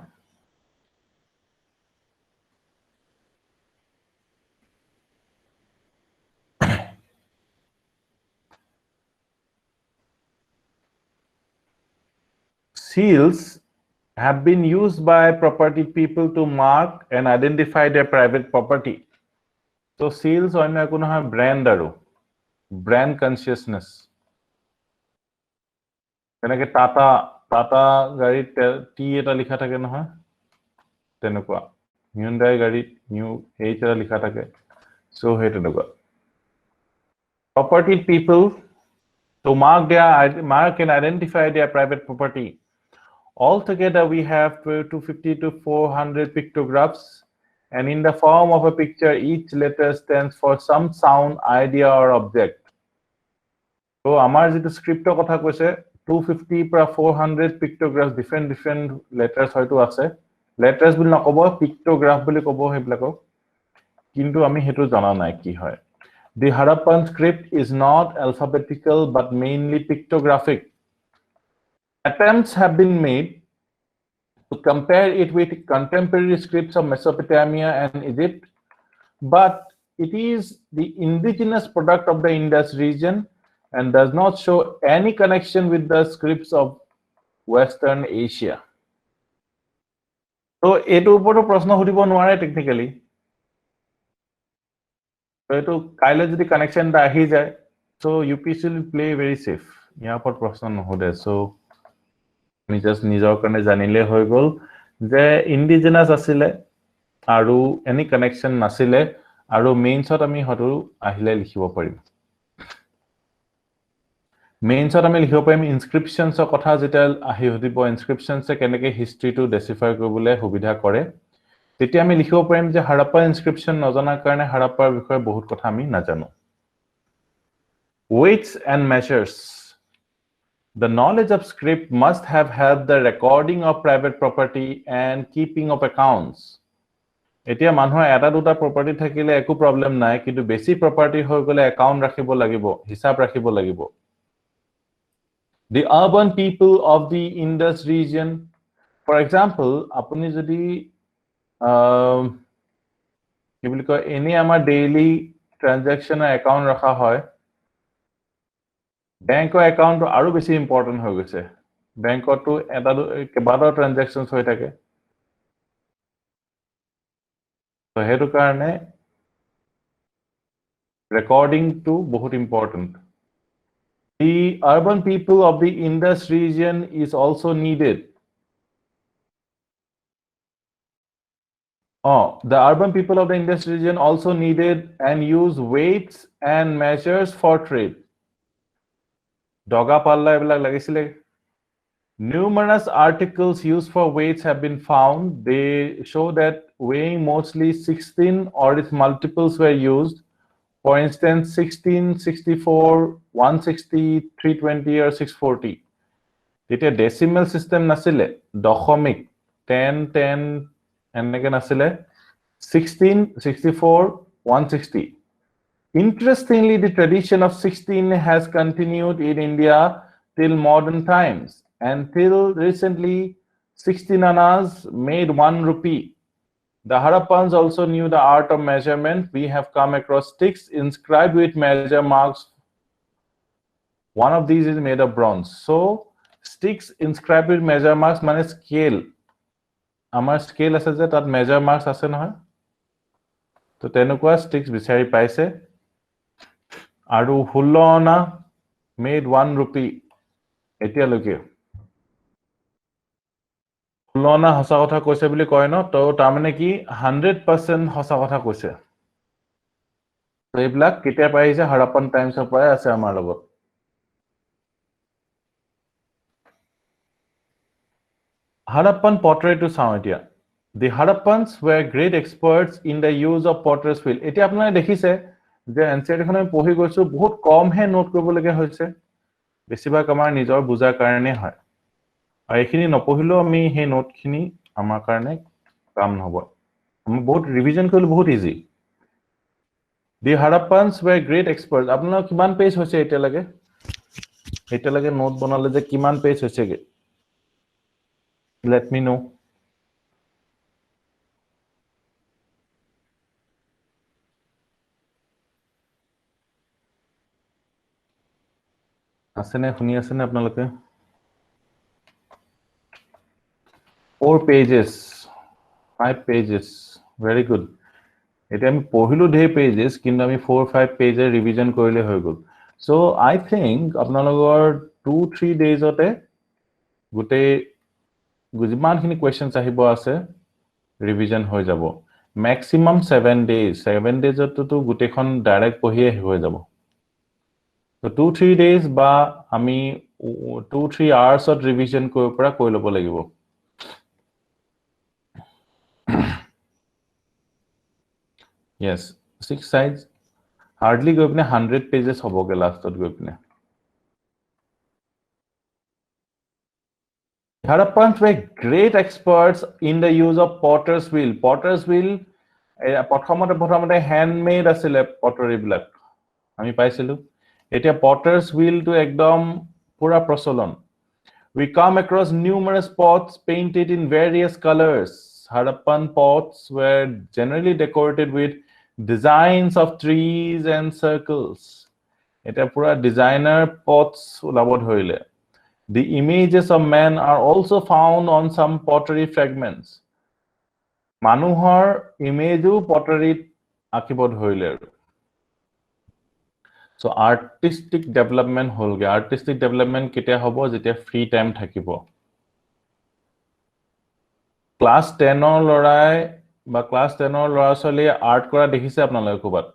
Seals have been used by property people to mark and identify their private property. So seals only kono ha brand aru brand consciousness. Kenake Tata gari T eta likha thake noha tenekwa Hyundai gari new H eta likha thake so he tenekwa property people to mark and identify their private property. Altogether, we have 250 to 400 pictographs, and in the form of a picture, each letter stands for some sound, idea, or object. So, amar jitu script kotha koise 250 pra 400 pictographs, different letters hoyto ase. Letters bili nakobo, pictograph bili kobo heblako. Kintu ami hetu jana nai ki hoy. The Harappan script is not alphabetical but mainly pictographic. Attempts have been made to compare it with contemporary scripts of Mesopotamia and Egypt, but it is the indigenous product of the Indus region and does not show any connection with the scripts of Western Asia. So, etu uporu prashno hudibo nware technically. So, etu kaile jodi connection da ahi jay, so UPSC will play very safe. Yaha par prashno nohode. So, আমি just নিজৰ কাৰণে জানিলে হৈ গল যে indigenous আছিল আৰু any connection নাছিলে আৰু মেইনছত আমি হয়তো আহিলে লিখিব পাৰিম মেইনছত আমি লিখিব পাৰিম ইনস্ক্ৰিপশনছৰ কথা যেতিয়া আহি হদিব ইনস্ক্ৰিপশনছে কেনেকৈ হিষ্ট্ৰীটো ডেচিফাই কৰিবলৈ সুবিধা কৰে তেতিয়া আমি লিখিব পাৰিম যে হাৰাপ্পা ইনস্ক্ৰিপশন নজনাৰ কাৰণে হাৰাপ্পাৰ বিষয়ে বহুত কথা আমি নাজানো weights and measures the knowledge of script must have helped the recording of private property and keeping of accounts এতিয়া মানুহৰ এটা দুটা প্ৰপাৰ্টি থাকিলে একো প্ৰবলেম নাই কিন্তু বেছি প্ৰপাৰ্টি হৈ গলে একাউন্ট ৰাখিব লাগিব হিসাব ৰাখিব লাগিব the urban people of the Indus region for example apuni jodi কি বুলি কয় এনে আমাৰ ডেইলি ট্ৰানজাকশনৰ একাউন্ট ৰাখা হয় বেংকৰ একাউন্ট আৰু বেছি ইম্পৰ্টেন্ট হৈ গৈছে বেংকটো এটা কেইবাটাও ট্ৰানজাকশনছ হৈ থাকে তো হেতু কাৰণে recording to বহুত important the urban people of the Indus region is also needed the urban people of the Indus region also needed and use weights and measures for trade doga palla ebilak lagisile numerous articles used for weights have been found they show that weighing mostly 16 or its multiples were used for instance 16 64 160 320 or 640 তেতিয়া decimal system nasile দশমিক 10 10 এনেকে nasile 16 64 160 interestingly the tradition of 16 has continued in India till modern times until recently 16 annas made 1 rupee the Harappans also knew the art of measurement we have come across sticks inscribed with measure marks one of these is made of bronze so sticks inscribed with measure marks মানে scale আমাৰ scale আছে যে তাত measure marks আছে নহয় তো তেনেকুৱা sticks বিচাৰি পাইছে আৰু 16 আনা made 1 rupee এতিয়া লকে 16 আনা হসা কথা কৈছে বুলি কয় ন তো তাৰ মানে কি 100% হসা কথা কৈছে তো এইবিলাক কেতিয়া পাইছে হাৰাপ্পান টাইমছৰ পৰা আছে আমাৰ লগত Harappan pottery to চাও এতিয়া the Harappans were great experts in the use of potter's wheel এতিয়া আপোনালোকে দেখিছে যে এনসিআরটি খনে পঢ়ি গৈছো বহুত কম হে নোট কৰিব লাগে হৈছে বেছিভাগ আমাৰ নিজৰ বুজাৰ কাৰণে হয় আৰু এখিনি নপঢ়িলো আমি হে নোটখিনি আমাৰ কাৰণে কাম নহব আমি বহুত ৰিভিজন কৰিলে বহুত easy the Harappans were great experts আপোনালোক কিমান পেজ হৈছে এতিয়া লাগে নোট বনালে যে কিমান পেজ হৈছেগে let me know আসেনে শুনি আসেনে আপোনালোকে 4 pages 5 pages very good এটা আমি পঢ়িলো ধে pages কিন্তু আমি 4 5 পেজৰ ৰিভিজন কৰিলে হৈ গল সো আই থিংক আপোনালোকৰ 2-3 ডেজতে গুটে গুজমানখিনি কোৱেশ্চনছ আহিব আছে ৰিভিজন হৈ যাব ম্যাক্সিমাম 7 days 7 daysতো গুটেখন ডাইৰেক্ট পঢ়িয়ে হৈ যাব তো 2-3 days বা আমি 2-3 hours অত ৰিভিজন কৰিব পৰা কৈ ল'ব লাগিব yes 6 sides hardly go apne 100 pages hoboge last ot go apne Harappans were great experts in the use of potter's wheel প্ৰথমতে handmade asile pottery blak ami paisilu etia potter's wheel to ekdom pura prasolon we come across numerous pots painted in various colors Harappan pots were generally decorated with designs of trees and circles eta pura designer pots ulabod hoile the images of men are also found on some pottery fragments manuhor imageu pottery akibod hoile so artistic development holge artistic development ketia hobo jetia free time thakibo class 10 or lorai বা class 10 ৰ ল'ৰা ছোৱালীয়ে art কৰা দেখিছে আপোনালোকে ক'বাত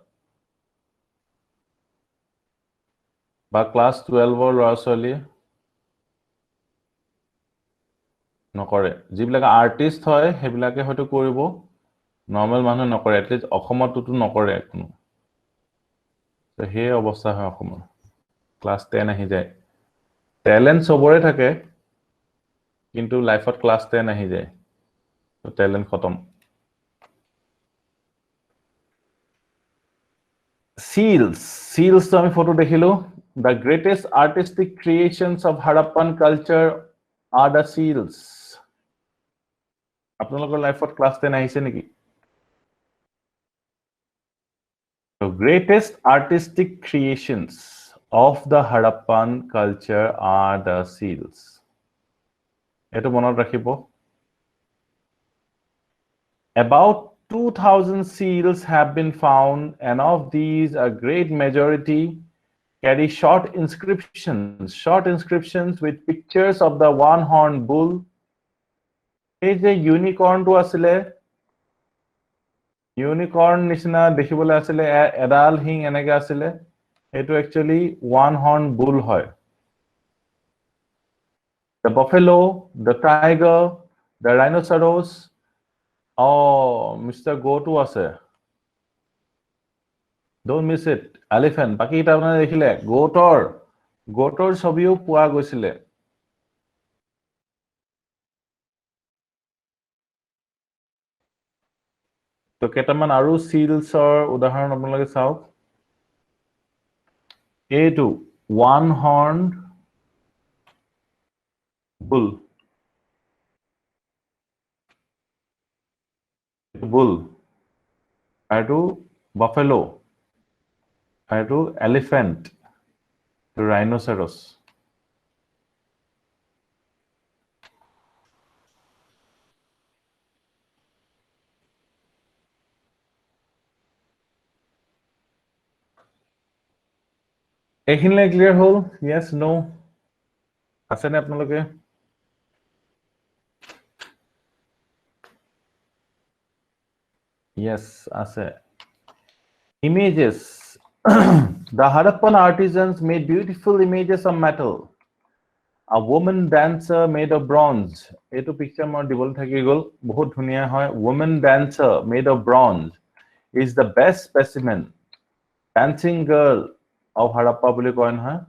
বা class 12 ৰ ল'ৰা ছোৱালীয়ে নকৰে যিবিলাক আৰ্টিষ্ট হয় সেইবিলাকে হয়তো কৰিব নৰ্মেল মানুহে নকৰে এটলিষ্ট অসমতটো নকৰে কোনো তো সেই অৱস্থা হয় অসমৰ ক্লাছ 10 আহি যায় টেলেণ্ট চবৰে থাকে কিন্তু লাইফত ক্লাছ 10 আহি যায় তো টেলেণ্ট খতম seals তো আমি ফটো দেখিলো the greatest artistic creations of Harappan culture are the seals আপোনালোকৰ লাইফত ক্লাছ 10 আহিছে নেকি the greatest artistic creations of the Harappan culture are the seals এটো মনত ৰাখিব about 2000 seals have been found and of these a great majority carry short inscriptions with pictures of the one-horned bull এই যে ইউনিকৰ্নটো আছিলে unicorn নিচিনা দেখিবলৈ আছিলে এডাল হিং এনেকে আছিলে এটো একচুয়ালি one-horned bull হয় the buffalo the tiger the rhinoceros Mr. Go-to আছে don't miss it elephant বাকি এটা আপনারা দেখিলে গোটৰ ছবিও পোৱা গৈছিলে তো কেটামান আৰু sealsৰ উদাহৰণ আপোনালোকে চাওক এইটো one horned bull আৰু buffalo আৰু elephant rhinoceros এইখিনিলে ক্লিয়াৰ হল yes no আছে নে আপোনালোকে yes আছে images the Harappan artisans made beautiful images of metal a woman dancer made of bronze eto picture মই দিবল থাকি গল বহুত ধুনিয়া হয় woman dancer made of bronze is the best specimen dancing girl of Harappa বুলি কয় নহয়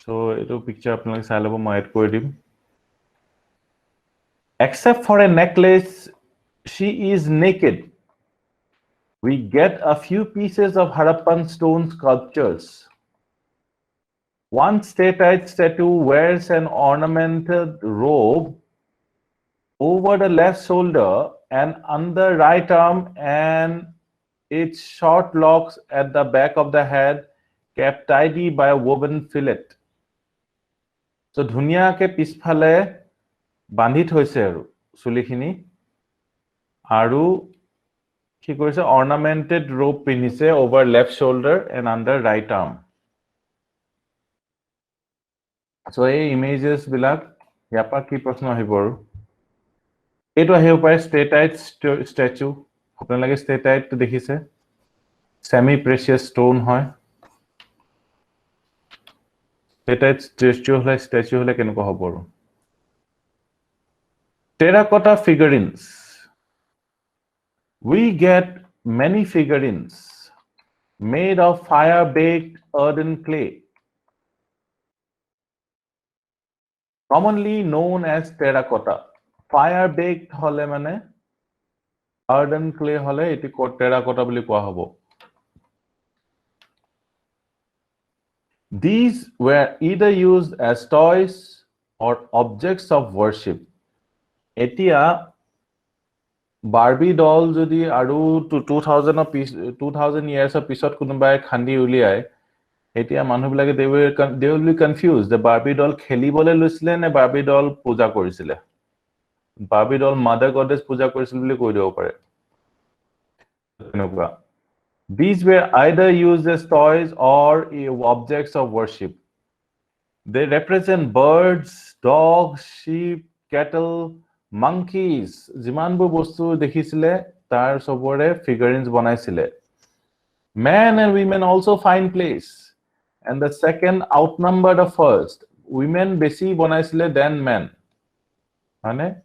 so eto picture আপোনালোকে চাই লব মই এড কৰি দিম except for a necklace she is naked we get a few pieces of Harappan stone sculptures one statite statue wears an ornamented robe over the left shoulder and under right arm and its short locks at the back of the head kept tidy by a woven fillet so dhuniake pisphale বান্ধি থৈছে আৰু চুলিখিনি আৰু কি কৰিছে ornamented robe পিন্ধিছে over left shoulder and under right arm so এই images বিলাক ইয়াপা কি প্ৰশ্ন আহিব আৰু এটো আহিব পাৰে statite statue আপোনালোকে statite দেখিছে semi precious stone হয় statite statue হলে কেনেকুৱা হ'ব আৰু terracotta figurines we get many figurines made of fire baked earthen clay commonly known as terracotta fire baked hole mane earthen clay hole eti terracotta boli koa hobo these were either used as toys or objects of worship etia Barbie doll jodi aru 2000 years of pisot kunubai khandi uliai etia manu bilage they will be confused the Barbie doll khelibole loisile ne Barbie doll puja korisile Barbie doll mother goddess puja korisil boli koi dibo pare enokwa these were either used as toys or objects of worship they represent birds dogs sheep cattle monkeys jimanbur bostu dekhisile tar sobore figurines banaisile. Men and women also find place, and the second outnumber the first. Women besi banaisile than men. Hane?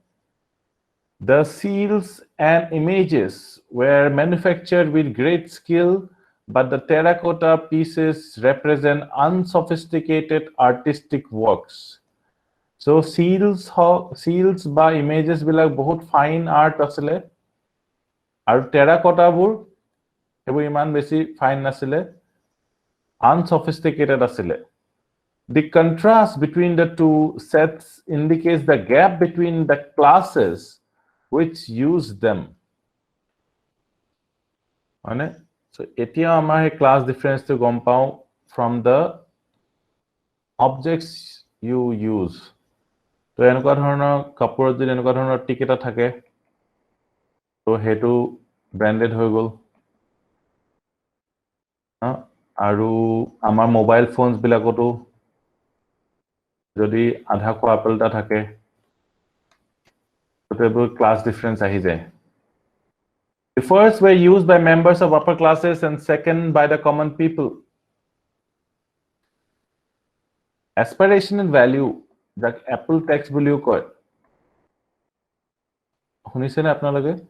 The seals and images were manufactured with great skill, but the terracotta pieces represent unsophisticated artistic works. So seals by images bilak bahut fine art asile, aru terracotta bur ebur iman besi fine nasile, unsophisticated asile. The contrast between the two sets indicates the gap between the classes which use them. So etia amar he class difference to gom pao from the objects you use. So enukwa dhoroner kapurot jodi enukwa dhoroner tick eta thake, so hetu branded hoy gol. Aru amar mobile phones bilakoto jodi adha ko apple ta thake, so class difference ahi jay. The first were used by members of upper classes and second by the common people. Aspirational value, jak Apple tax bulliu koy. Hunise na apnaloge?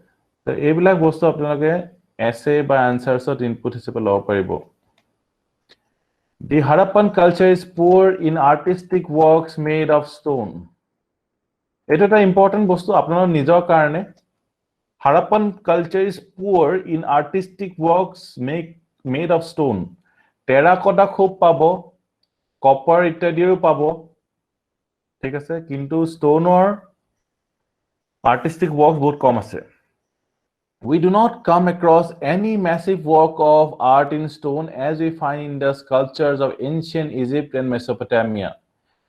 So ebilak bostu apnaloge essay by answers ot input hisabe lob paribo. The Harappan culture is poor in artistic works made of stone. Eta ta important bostu apnalor nijor karone. Harappan culture is poor in artistic works made of stone. Terracotta khub pabo, copper ittadiru pabo. Thik ase, kintu stone or artistic works bahut kom ase. We do not come across any massive work of art in stone as we find in the sculptures of ancient Egypt and Mesopotamia.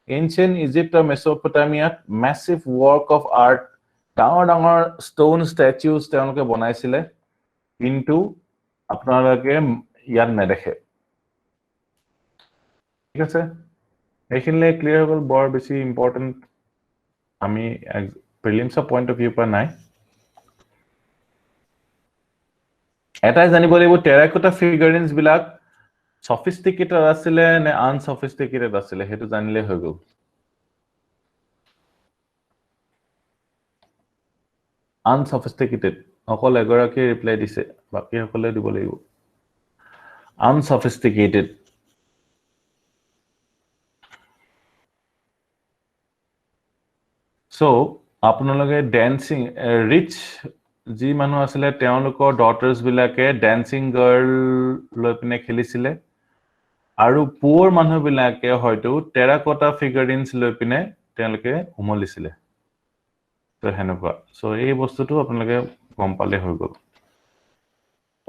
Ancient Egypt or Mesopotamia, massive work of art, ডাঙৰ stone statues তেওঁলোকে বনাইছিলে, কিন্তু আপোনালোকে ইয়াত নেদেখে। ঠিক আছে, এইখিনিলে clear হৈ গ'ল, বৰ বেছি ইম্পৰ্টেণ্ট আমি প্ৰিলিমছৰ পইণ্ট অফ ভিউ পৰা নাই। এটাই জানিব লাগিব টেৰাকোটা ফিগাৰিনছ বিলাক সফিষ্টিকেটেড আছিলে নে আনসফিষ্টিকেটেড আছিলে, সেইটো জানিলে হৈ গ'ল। Unsophisticated. অকল এগৰাকী ৰিপ্লাই দিছে, বাকি সকলে দিব লাগিব। Unsophisticated. So, আপোনালোকে ড্যান্সিং ৰিচ যি মানুহ আছিলে তেওঁলোকৰ ডটাৰ্স বিলাকে ড্যান্সিং গাৰ্ল লৈ পিনে খেলিছিলে, আৰু পুৰ মানুহ বিলাকে হয়তো টেৰাকোটা ফিগাৰিনছ লৈ পিনে তেওঁলোকে উমলিছিলে। So হেনকুৱা, so এই বস্তুটো আপোনালোকে গম পালে হৈ গ'ল।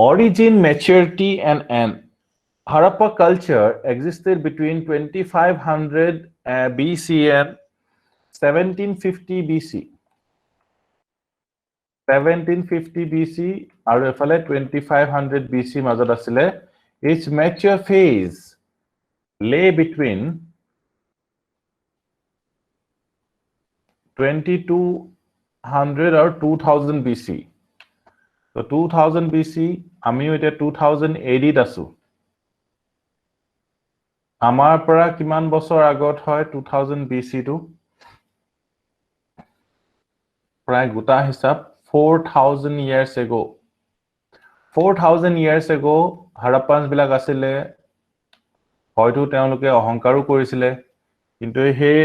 Origin, maturity and end. Harappa culture existed between 2500 BC and 1750 BC. 1750 BC আৰু এফালে 2500 BC মাজত আছিলে। Its mature phase lay between 2200 or 2000 BC. So 2000 BC, আমিও এতিয়া 2000 AD আছো। আমাৰ পৰা কিমান বছৰ আগত হয় 2000 BC টো? প্ৰায় গোটা হিসাব 4000 years ago. 4000 years ago Harappans বিলাক আছিলে, হয়তো তেওঁলোকে অহংকাৰো কৰিছিলে, কিন্তু সেই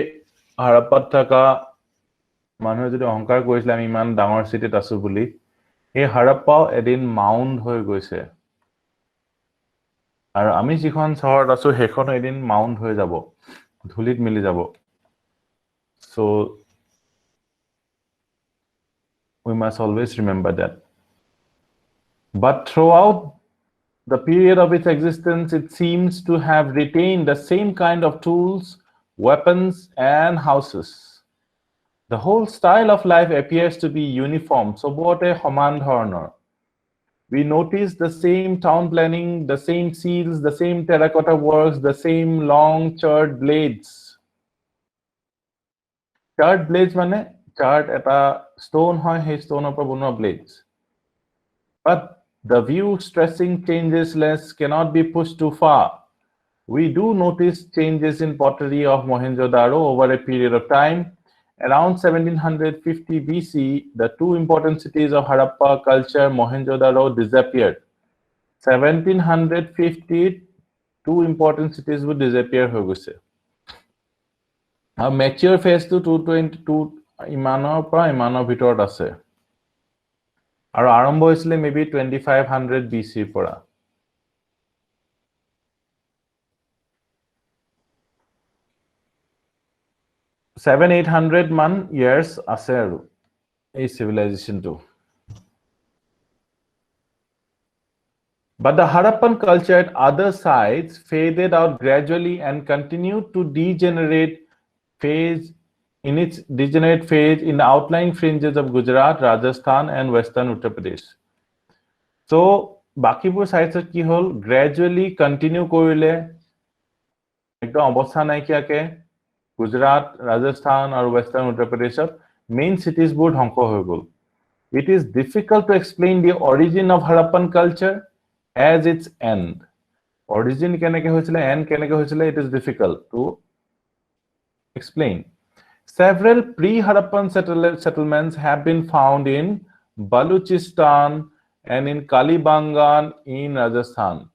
হাৰাপ্পাত থকা মানুহে যদি অহংকাৰ কৰিছিলে আমি ইমান ডাঙৰ চিটিত আছো বুলি, এই হাৰাপ্পাও এদিন মাউণ্ড হৈ গৈছে, আৰু আমি যিখন চহৰত আছো সেইখন এদিন মাউণ্ড হৈ যাব, ধুলিত মিলি যাব। So we must always remember that. But throughout the period of its existence, it seems to have retained the same kind of tools, weapons, and houses. The whole style of life appears to be uniform, sobote homan dhoroner. We notice the same town planning, the same seals, the same terracotta works, the same long charred blades. Charred blades mane chart eta stone hoy, he stone upor bonua blades. But the view stressing changes less cannot be pushed too far. We do notice changes in pottery of Mohenjo-daro over a period of time. Around 1750 BC, the two important cities of Harappa culture, Mohenjo-daro, disappeared. 1750, two important cities would disappear. A mature phase to 222 imano pra imano bhitorot ase. Aru arambho hoisile maybe 2500 BC pora. 700-800 man years ase aru a civilization too. But the Harappan culture at other sites faded out gradually and continued to degenerate phase in the outlying fringes of Gujarat, Rajasthan, and Western Uttar Pradesh. So, Bakipur sites ki hol gradually continue korile ekdom obostha naikia ke Gujarat, Rajasthan, or Western Uttar Pradesh main cities bur dhongso hoy gol. It is difficult to explain the origin of Harappan culture as its end. Origin keneke hoisile, end keneke hoisile, it is difficult to explain. Several pre-Harappan settlements have been found in Baluchistan and in Kalibangan in Rajasthan.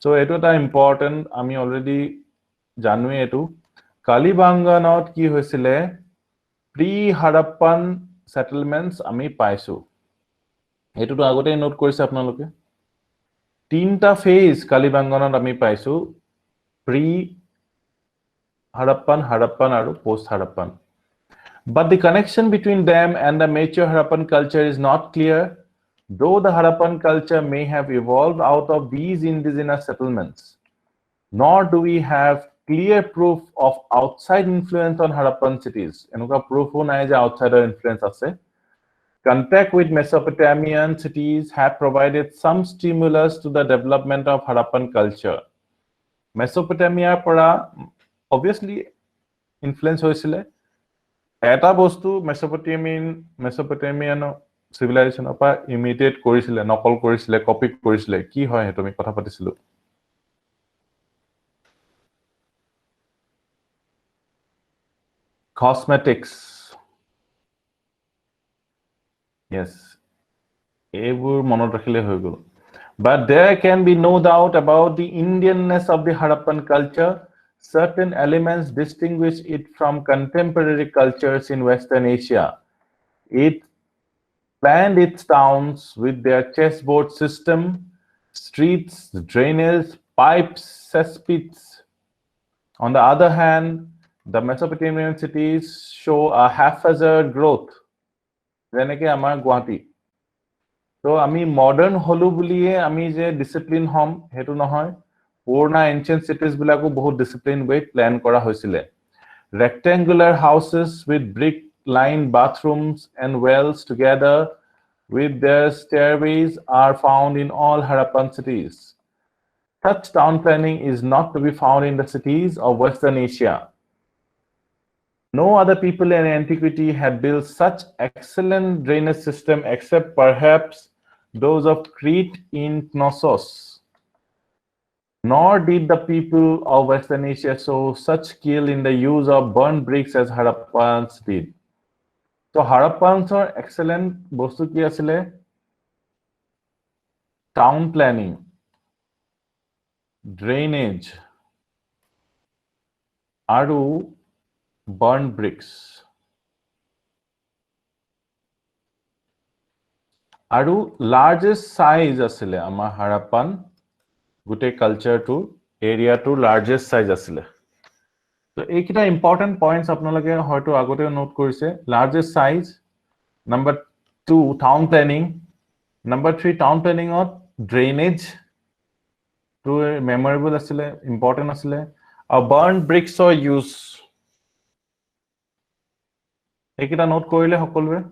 So, it was important, ami already janwe etu. Kalibanganot ki hoisile pre-Harappan settlements ami paisu. Etu to agote note korise apnaloke. Tinta phase Kalibanganot ami paisu pre-Harappan, Harappan aru post-Harappan. But the connection between them and the mature Harappan culture is not clear, though the Harappan culture may have evolved out of these indigenous settlements. Nor do we have clear proof of outside influence on Harappan cities. Enuka proof ho nai je outsider influence ase. Contact with Mesopotamian cities have provided some stimulus to the development of Harappan culture. Mesopotamia pora obviously influence hoisile. Eta bostu Mesopotamian civilization apa imitate korisile, nokol korisile, copy korisile. Ki hoy hetu mi kotha patisilu. Cosmetics. Yes. Ebur monot rakhile hoy gol. But there can be no doubt about the Indianness of the Harappan culture. Certain elements distinguish it from contemporary cultures in Western Asia. It planned its towns with their chessboard system, streets, drainage, pipes, cesspits. On the other hand, the Mesopotamian cities show a haphazard growth. Jeneke amar Guwahati. So, ami modern holu buliye ami je discipline hom hetu nohoy. Purna ancient cities bilako bahut disciplined way plan kora hoisile. Rectangular houses with brick-lined bathrooms and wells together with their stairways are found in all Harappan cities. Such town planning is not to be found in the cities of Western Asia. No other people in antiquity had built such excellent drainage system except perhaps those of Crete in Knossos. Nor did the people of Western Asia show such skill in the use of burnt bricks as Harappans did. So Harappans are excellent bostu ki asile town planning, drainage, aru burnt bricks. Aru largest size asile ama Harappan gute culture to area to largest size asile. So ekita important points apnaloke hoyto agote note korise. Largest size, number 2 town planning, number 3 town planning or drainage to memorable asile, important asile. Burnt bricks or use. Ekita note korile hokolwe.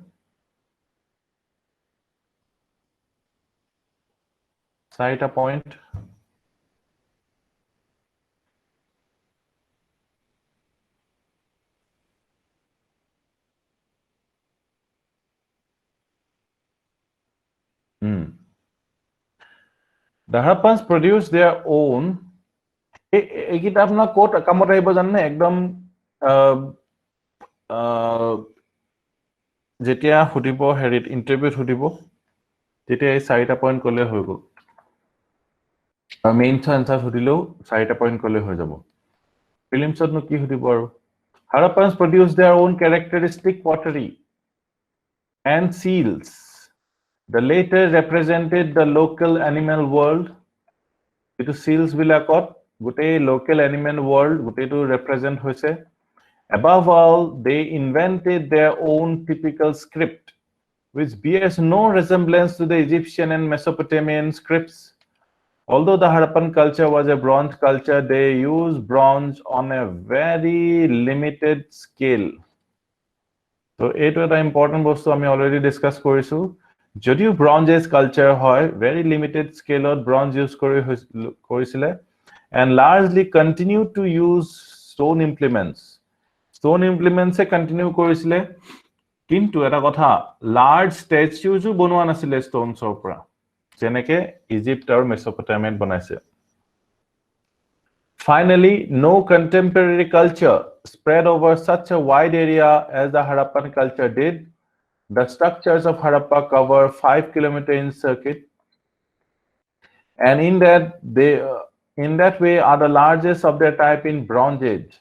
Cite a point. The Harappans produced their own. এইকেইটা আপোনাৰ ক'ত কামত আহিব জানে একদম যেতিয়া সুধিব হেৰিত ইণ্টাৰভিউত সুধিব তেতিয়া এই 4টা পইণ্ট ক'লে হৈ গ'ল আৰু মেইনছ আনসাৰ সুধিলেও 4টা পইণ্ট ক'লে হৈ যাব প্ৰিলিমছতনো কি সুধিব আৰু Harappans produced their own characteristic pottery and seals. The later represented the local animal world. Itu seals bilakot gutei local animal world gutei to represent hoise. Above all, they invented their own typical script, which bears no resemblance to the Egyptian and Mesopotamian scripts. Although the Harappan culture was a bronze culture, they used bronze on a very limited scale. So, it was an important bostu ami already discuss korisu. Jodio bronze age culture hoy, very limited scale of bronze use korisile and largely continued to use stone implements. Stone implements e continue korisile. Kintu eta kotha large statues u bonwa nasile stones or pora. Jeneke Egypt or Mesopotamia banaise. Finally, no contemporary culture spread over such a wide area as the Harappan culture did. The structures of Harappa cover 5 kilometers in circuit, and in that way are the largest of their type in Bronze Age.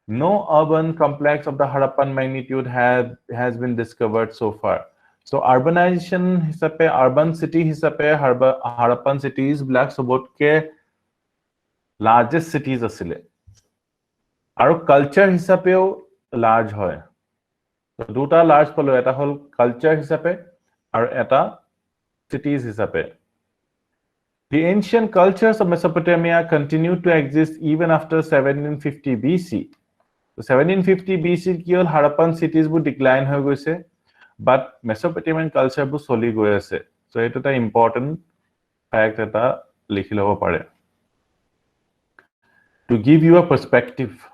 No urban complex of the Harappan magnitude has been discovered so far. So urbanization hisabe urban city hisabe Harappan cities black sobotke largest cities asile aru culture hisabeo large hoy so duta large polo eta hol culture hisabe aru eta cities hisabe. The ancient cultures of Mesopotamia continued to exist even after 1750 BC. So 1750 BC ki hol Harappan cities bu decline hoy goise but Mesopotamian culture bu soli goi ase. So it is an important fact eta likhi lobo pare. To give you a perspective,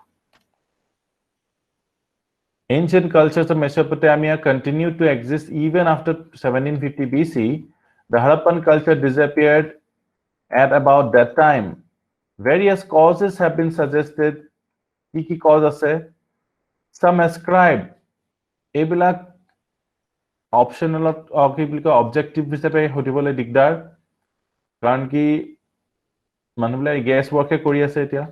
ancient cultures of Mesopotamia continued to exist even after 1750 BC. The Harappan culture disappeared at about that time. Various causes have been suggested. Kiki cause ase? Some ascribe ebilak optional or objective hisabe hotibole digdar karon ki manubla guess work e kori ase etia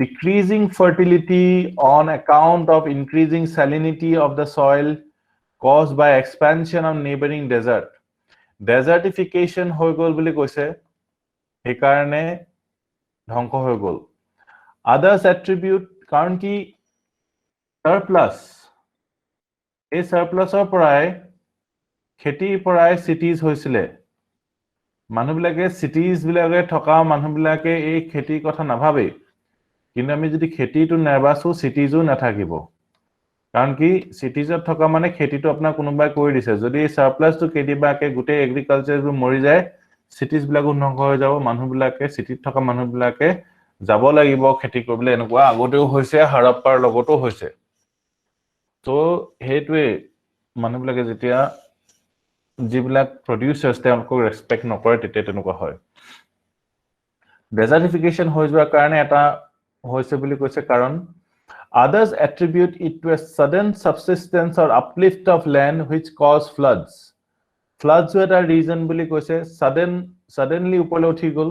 decreasing fertility on account of increasing salinity of the soil caused by expansion of neighboring desert. Desertification hoy gol boli koise he karone dhonko hoy gol. Others attribute karon ki surplus a surplus or porai kheti porai cities hoisile মানুহ বিলাকে cities বিলাকে থকা মানুহ বিলাকে এই খেতি কথা নাভাবে কিন্তু আমি যদি খেতিটো নেবাসু cities-ও নাথাকিব কাৰণ কি cities-ত থকা মানে খেতিটো আপোনাৰ কোনোবাই কৰি দিছে যদি surplus-টো কেদিবাকে গুটে agriculture-টো মৰি যায় cities বিলাকো নংখ হৈ যাব মানুহ বিলাকে city-ত থকা মানুহ বিলাকে যাব লাগিব খেতি কৰিবলৈ এনেকুৱা আগতেও হৈছে হাৰাপ্পাৰ লগতো হৈছে তো হেতুৱে মানুহ বিলাকে যেতিয়া যিবিলাক producers তেওঁলোকক ৰেসপেক্ট নকৰে তেতিয়া তেনেকুৱা হয় desertification হৈ যোৱাৰ কাৰণে এটা হৈছে বুলি কৈছে কাৰণ others attribute it to a sudden subsidence or uplift of land which cause floods were the reason বুলি কৈছে suddenly উপলে উঠি গল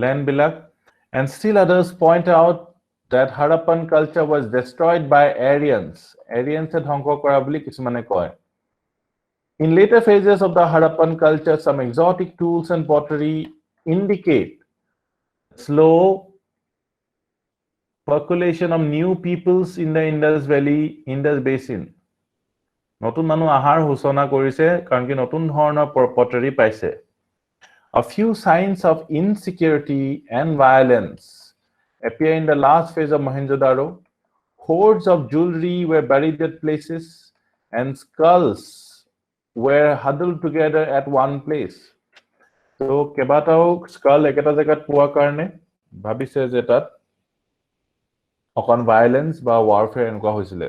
land bilak and still others point out that Harappan culture was destroyed by Aryans dhonko kora boli kisumane koy. In later phases of the Harappan culture, some exotic tools and pottery indicate slow percolation of new peoples in the Indus Valley, Indus Basin. Notun manu ahar husona korise, karon ki notun dhoroner pottery paise. A few signs of insecurity and violence appear in the last phase of Mohenjo-daro. Hoards of jewelry were buried at places, and skulls were huddled together at one place. So, kebatao skull eketa jagat puwa karne bhabise je tat okon violence ba warfare enko hoisile.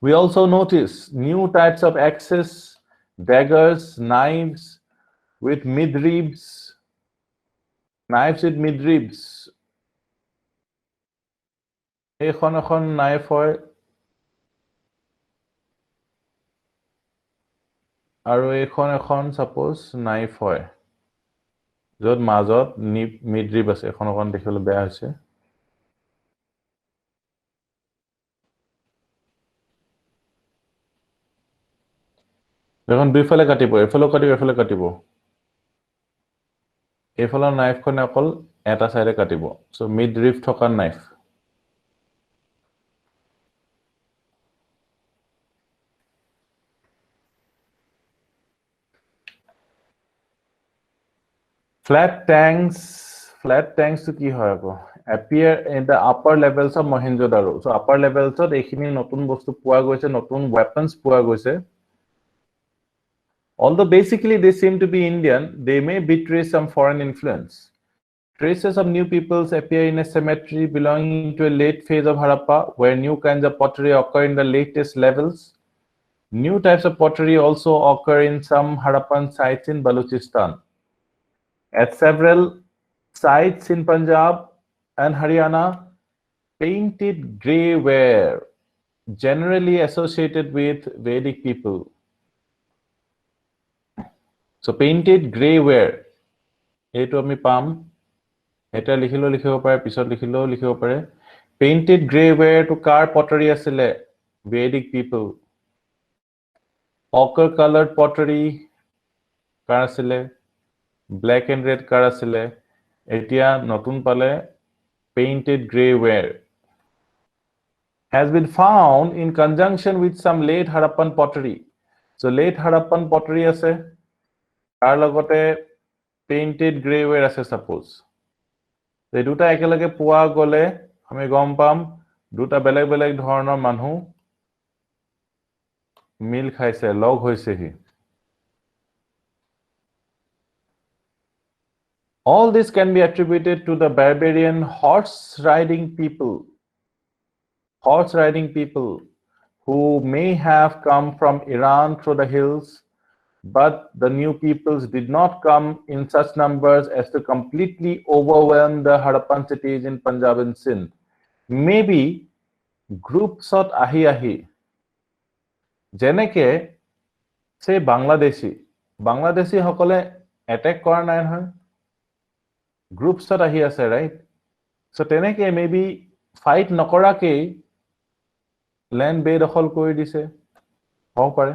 We also notice new types of axes daggers, knives with midribs, এইখন এখন knife হয় আৰু এইখন এখন suppose knife হয় য'ত মাজত মিড্ৰিপ আছে এখন অকণ দেখিবলৈ বেয়া হৈছে এখন দুইফালে কাটিব এফালে কাটিব এইফালৰ নাইফখনে অকল এটা সাইডে কাটিব সো মিড্ৰিপ থকা নাইফ flat tanks to কি হয় আকৌ appear in the upper levels of Mohenjo-daro so upper levels ত এইখিনি নতুন বস্তু পোৱা গৈছে নতুন weapons পোৱা গৈছে although basically they seem to be Indian they may betray some foreign influence traces of new peoples appear in a cemetery belonging to a late phase of Harappa where new kinds of pottery occur in the latest levels new types of pottery also occur in some Harappan sites in Balochistan at several sites in Punjab and Haryana, painted grey ware, generally associated with Vedic people. So painted grey ware, এইটো আমি পাম এটা লিখিব পাৰে পিছত লিখিব পাৰে painted grey ware to car pottery আছিলে Vedic people. Ochre colored pottery কাৰ আছিলে black and red কাৰ আছিলে এতিয়া নতুন পালে painted grey ware has been found in conjunction with some late Harappan pottery. So late Harappan pottery আছে তাৰ লগতে painted grey ware আছে suppose. এই দুটা একেলগে পোৱা গলে আমি গম পাম দুটা বেলেগ ধৰণৰ মানুহ মিল খাইছে লগ হৈছেহি All this can be attributed to the barbarian horse riding people who may have come from Iran through the hills, but the new peoples did not come in such numbers as to completely overwhelm the Harappan cities in Punjab and Sindh. Maybe groups of ahi jeneke say Bangladeshi hokole attack kora nai hoy groups of ahi ase right so teneke maybe fight nokorake land বেদখল কৰি দিছে হ'ব পাৰে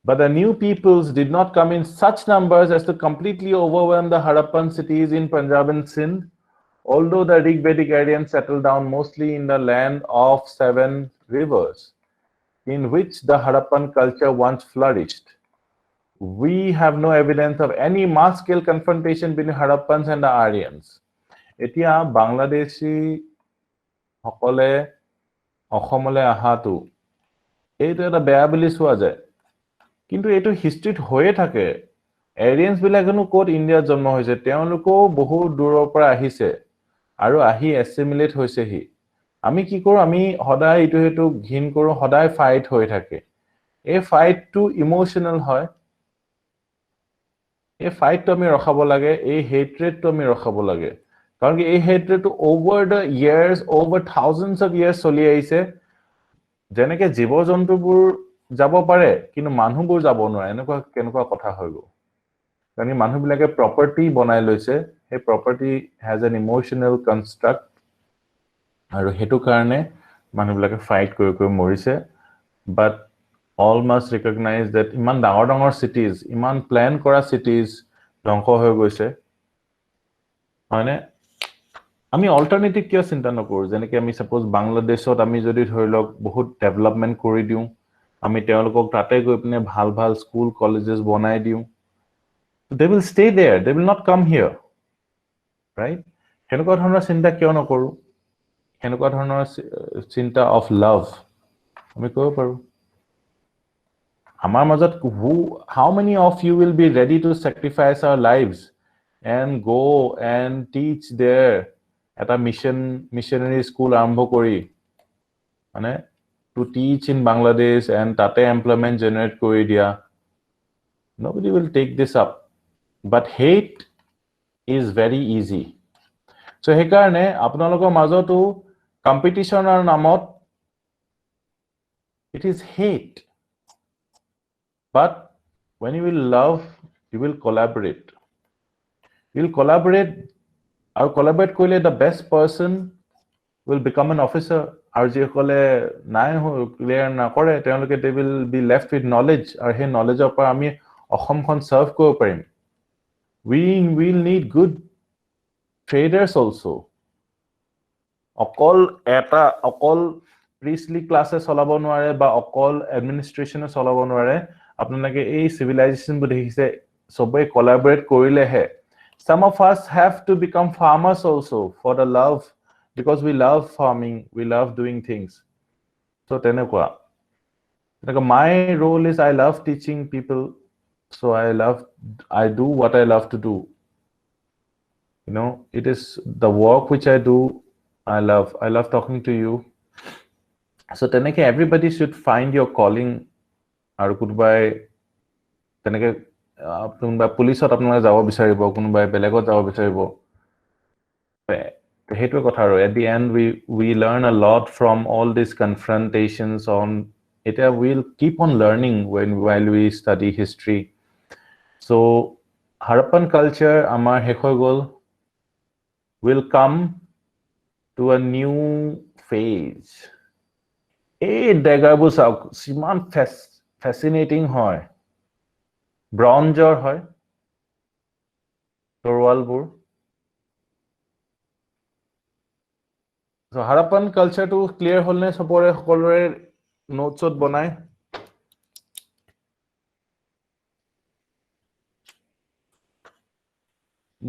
But the new peoples did not come in such numbers as to completely overwhelm the Harappan cities in Punjab and Sindh, although the Rig-Vedic Aryans settled down mostly in the land of 7 rivers, in which the Harappan culture once flourished. We have no evidence of any mass-scale confrontation between Harappans and the Aryans. Etia Bangladeshi সকলে অসমলে আহাটো এইটো এটা বেয়া বুলি চোৱা যায় কিন্তু এটো হিষ্ট্ৰিত হয়ে থাকে এৰিয়ানছ বিলাকনো কোড ইন্ডিয়া জন্ম হৈছে তেওঁলোকো বহু দূৰৰ পৰা আহিছে আৰু আহি এছিমিলেট হৈছেহি আমি কি কৰো আমি হদাই ইটো হেতু ঘিন কৰো হদাই ফাইট হৈ থাকে এই ফাইটটো ইমোশনাল হয় এই ফাইটটো আমি ৰখাব লাগে এই হেট্ৰেডটো আমি ৰখাব লাগে কাৰণ কি এই হেট্ৰেডটো over the years over thousands of years চলি আহিছে যেনেকে জীৱ-জন্তুবোৰ যাব পাৰে কিন্তু মানুহবোৰ যাব নোৱাৰে এনেকুৱা কেনেকুৱা কথা হৈ গ'ল কাৰণ মানুহবিলাকে প্ৰপাৰ্টি বনাই লৈছে এই property has N emotional construct আৰু হেতু কাৰণে মানুহবিলাকে ফাইট কৰি মৰিছে বাট all must recognize that ইমান ডাঙৰ cities ইমান প্ল্যান কৰা cities ধ্বংস হৈ গৈছে মানে আমি অল্টাৰনেটিভ কিয় চিন্তা নকৰো যেনেকৈ আমি সাপোজ বাংলাদেশত আমি যদি ধৰি লওক বহুত ডেভেলপমেন্ট কৰি দিও আমি তেওঁলোকক তাতে গৈ পিনে ভাল স্কুল কলেজেস বনাই দিও they will stay there they will not come here right হেনেকুৱা ধৰণৰ চিন্তা কিয় নকৰো হেনেকুৱা ধৰণৰ চিন্তা of love আমি কৰিব পাৰো আমাৰ মাজত how many of you will be ready to sacrifice our lives and go and teach there at a missionary school আৰম্ভ কৰি মানে to teach in Bangladesh and tate employment generate kori dia. Nobody will take this up. But hate is very easy. So he karone apnalokor majoto competition or namot it is hate. But when you will love, you will collaborate. You will collaborate or collaborate kole the best person will become an officer. Or je kole nai clear na kore teoloke they will be left with knowledge or he knowledge of ami Assam serve ko parim. We will need good traders also. Okol priestly classes solabo nware ba okol administration solabo nware apnalage ei civilization bu dekhise sobai collaborate korile he. Some of us have to become farmers also for the love because we love farming, we love doing things. So tenekwa my role is I love teaching people, so I do what I love to do. You know, it is the work which I do. I love talking to you. So teneke everybody should find your calling. Aru kunubai teneke কোনবা পুলিশত আপোনালোকে যাব বিচাৰিব কোনবাই বেলেগত যাব বিচাৰিব হেটো কথা আৰু at the end we learn a lot from all these confrontations on it. We'll keep on learning while we study history. So Harappan culture amar hekhoi gol will come to a new phase. এই ডেগাৰবোৰ চাওক সিমান fascinating হয়. ব্ৰঞ্জৰ হয় তৰোৱালবোৰ. So Harappan culture to clear holne সবৰে সকলোৰে নোটছত বনাই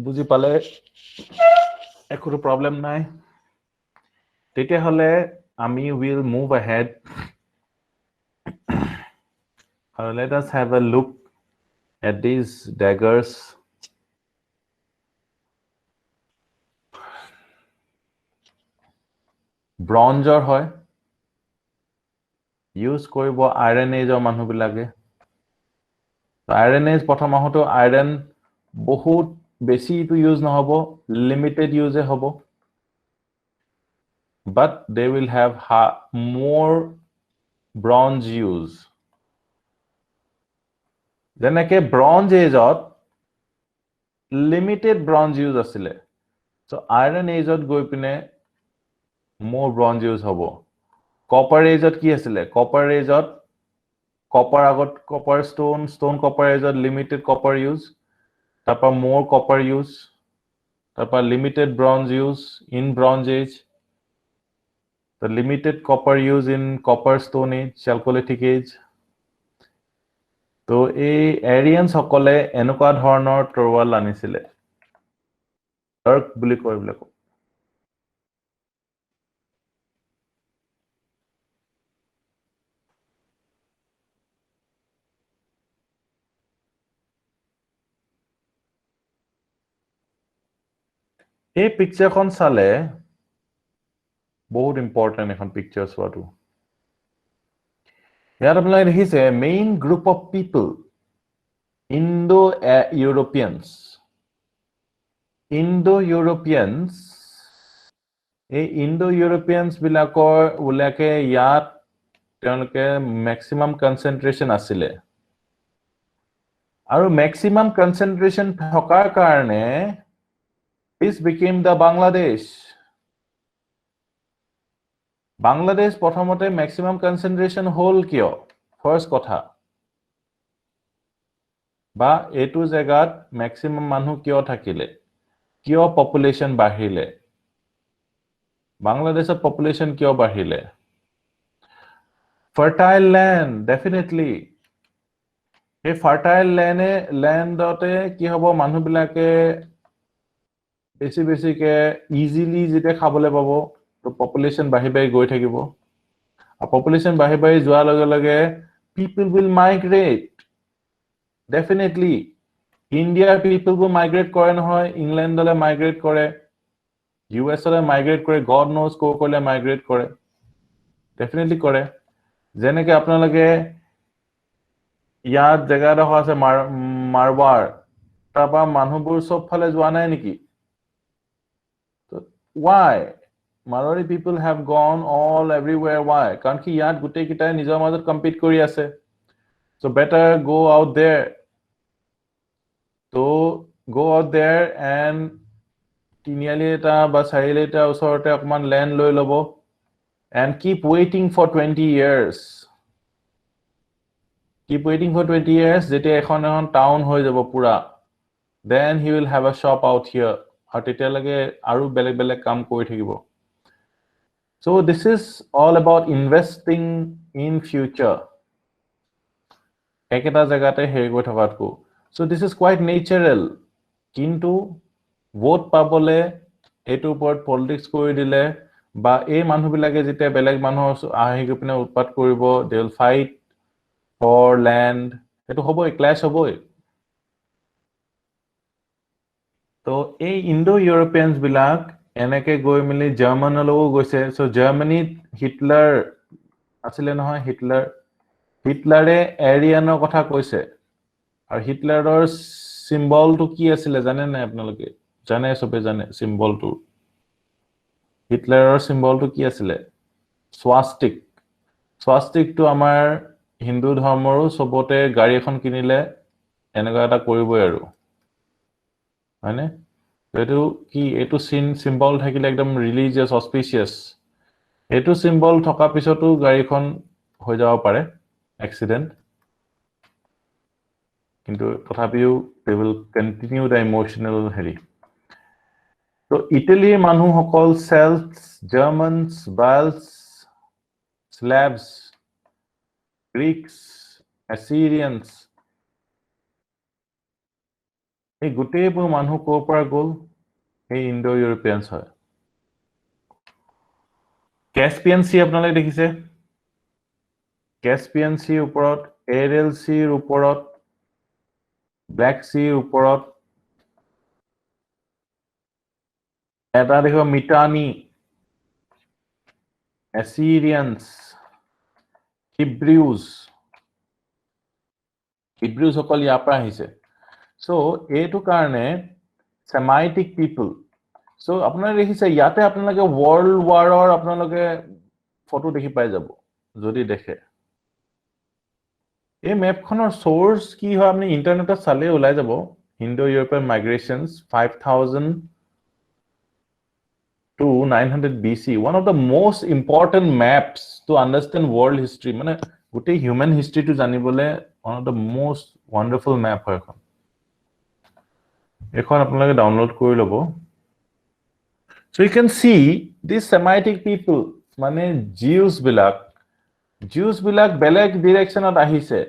বুজি পালে একো প্ৰবলেম নাই. তেতিয়া হলে আমি will move ahead. Let us have a look at these daggers. Bronzer hoy use koribo iron age or manu bilage. Iron age prothom ahoto iron bahut beshi to use na hobo, limited use hobo, but they will have more bronze use. Jeneke bronze age ot limited bronze use asile. So iron age ot goi pine more bronze use hobo. Copper age ot ki asile? Copper age ot copper agot copper stone copper age ot limited copper use. Tapa more copper use. Tapa limited bronze use in bronze age. The limited copper use in copper stone age, chalcolithic age. So এই Aryans সকলে এনেকুৱা ধৰণৰ তৰোৱাল আনিছিলে. Turk বুলি কয় বিলাক. এই পিকচাৰখন চালে বহুত ইম্পৰ্টেন্ট এখন পিকচাৰ চোৱাটো. ইয়াত আপোনালোকে দেখিছে main group of people Indo-Europeans. এই Indo-Europeans বিলাকৰ উলাকে ইয়াত তেওঁলোকে ম্যাক্সিমাম কনসেন্ট্ৰেশন আছিলে. আৰু ম্যাক্সিমাম কনসেন্ট্ৰেশন থকাৰ কাৰণে this became the Bangladesh. Bangladesh প্ৰথমতে maximum concentration হল কিয়? First কথা. বা এটো জায়গাত maximum মানুহ কিয় থাকিলে? কিয় population বাঢ়িলে? Bangladeshৰ population কিয় বাঢ়িলে? Fertile land, definitely. এই fertile landতে কি হ'ব মানুহ বিলাকে বেছি কে easily যেতে খাবলে পাবো তো population বাঢ়ি গৈ থাকিব. A population বাঢ়ি যোৱাৰ লগে লগে people will migrate. Definitely. India people will migrate কৰে নহয়, England দলে migrate কৰে, US দলে migrate কৰে, God knows ক'লে migrate কৰে. Definitely কৰে. যেনেকে আপোনালোকে ইয়াত জেগা এটা আছে মাৰৱাৰ তাৰপৰা মানুহবোৰ সব ফালে যোৱা নাই নেকি why Marwari people have gone all everywhere why কাৰণ কি ইয়াত গুটেই কিটাই নিজৰ মাজত কম্পিট কৰি আছে so better go out there so go out there and তিনিআলি এটা বা চাৰিআলি এটা ওচৰতে অকমান ল্যান্ড লৈ লব and keep waiting for 20 years keep waiting for 20 years যেতিয়া এখন টাউন হৈ যাব পুৰা then he will have a shop out here আৰু তেতিয়ালৈকে আৰু বেলেগ বেলেগ কাম কৰি থাকিব so this is all about investing in future একেটা জায়গাতে হেৰি কৰি থকাতকো so this is quite natural কিন্তু ভোট পাবলে এটো ওপৰত পলিটিক্স কৰি দিলে বা এই মানুহবিলাকে যেতিয়া বেলেগ মানুহ আহি গপিনে উৎপাত কৰিব they will fight for land এটো হবই ক্লাছ হবই তো এই ইন্ডো ইউৰোপিয়ানস বিলাক এনেকে গৈ মিলি জাৰ্মানলৈও গৈছে সো জাৰ্মানীত হিটলাৰ আছিল নহয় হিটলাৰে এৰিয়ানৰ কথা কৈছে আৰু হিটলাৰৰ সিম্বলটো কি আছিল জানে না আপোনালোকে জানে সবে জানে সিম্বলটো হিটলাৰৰ সিম্বলটো কি আছিল স্বাস্তিকটো আমাৰ হিন্দু ধৰ্মৰো সবতে গাড়ী এখন কিনিলে এনেকা এটা কৰিবই আৰু হয়নে এটো কি এটো সিম্বল থাকিলে একদম ৰিলিজিয়াস অস্পিচিয়াস এটো সিম্বল থকা পিছতো গাড়ীখন হৈ যাব পাৰে এক্সিডেন্ট কিন্তু তথাপিও they will continue the emotional হেৰি তো ইটালীৰ মানুহসকল সেল্টস জাৰ্মানস বাল্টস স্ল্যাভস গ্ৰীকস এছিৰিয়ানস এই গোটেইবোৰ মানুহ ক'ৰ পৰা গ'ল এই ইণ্ডো ইউৰোপিয়ানস হয় ক্যাস্পিয়ান সি আপোনালোকে দেখিছে ক্যাস্পিয়ান সিৰ ওপৰত এৰিয়েল সিৰ ওপৰত ব্ল্যাক সিৰ ওপৰত এটা দেখো মিটানি এছিৰিয়ানস হিব্ৰুজ সকল ইয়াৰ পৰা আহিছে সো এইটো কাৰণে সেমাইটিক পিপল সো আপোনালোকে দেখিছে ইয়াতে আপোনালোকে ওয়াৰ্ল্ড ওয়াৰৰ আপোনালোকে ফটো দেখি পাই যাব যদি দেখে এই ম্যাপখনৰ সোৰ্স কি হয় আপনি ইন্টাৰনেটত চালে ওলাই যাব Indo European মাইগ্রেশনস 5000 to 900 BC one of the most important maps to understand world history মানে গোটেই হিউম্যান হিস্ট্রি টু জানিবলে one of the most wonderful map হয় এখন আপোনালোকে ডাউনলোড কৰি লব so you can see these Semitic people মানে Jews বিলাক বেলেগ ডিৰেকশনত আহিছে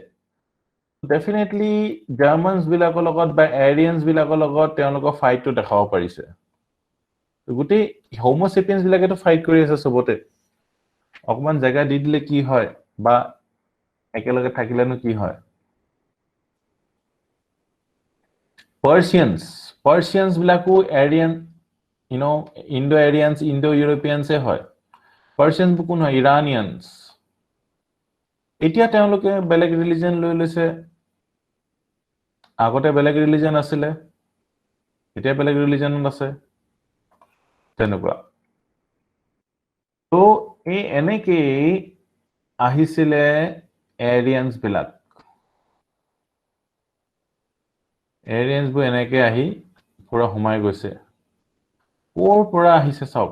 definitely Germans বিলাকৰ লগত বা Aryans বিলাকৰ লগত তেওঁলোকৰ ফাইটটো দেখাব পাৰিছে গুটি হোমো সেপিয়েন্স বিলাকে তো ফাইট কৰি আছে সবতে অকমান জায়গা দি দিলে কি হয় বা একেলগে থাকিলেনো কি হয় Persians বিলাকো Aryan you know Indo-Aryans Indo-Europeans হয় Persians কোন হয় Iranians এতিয়া তেওঁলোকে বেলেগ ৰিলিজন লৈ লৈছে আগতে বেলেগ ৰিলিজন আছিল এতিয়া বেলেগ ৰিলিজনত আছে তেনেকুৱা তো এই এনেকে আহিছিলে এৰিয়ানস বিলাক এৰিয়ানস বো এনেকে আহি পুৰা হুমাই গৈছে ওৰ পৰা আহিছে সব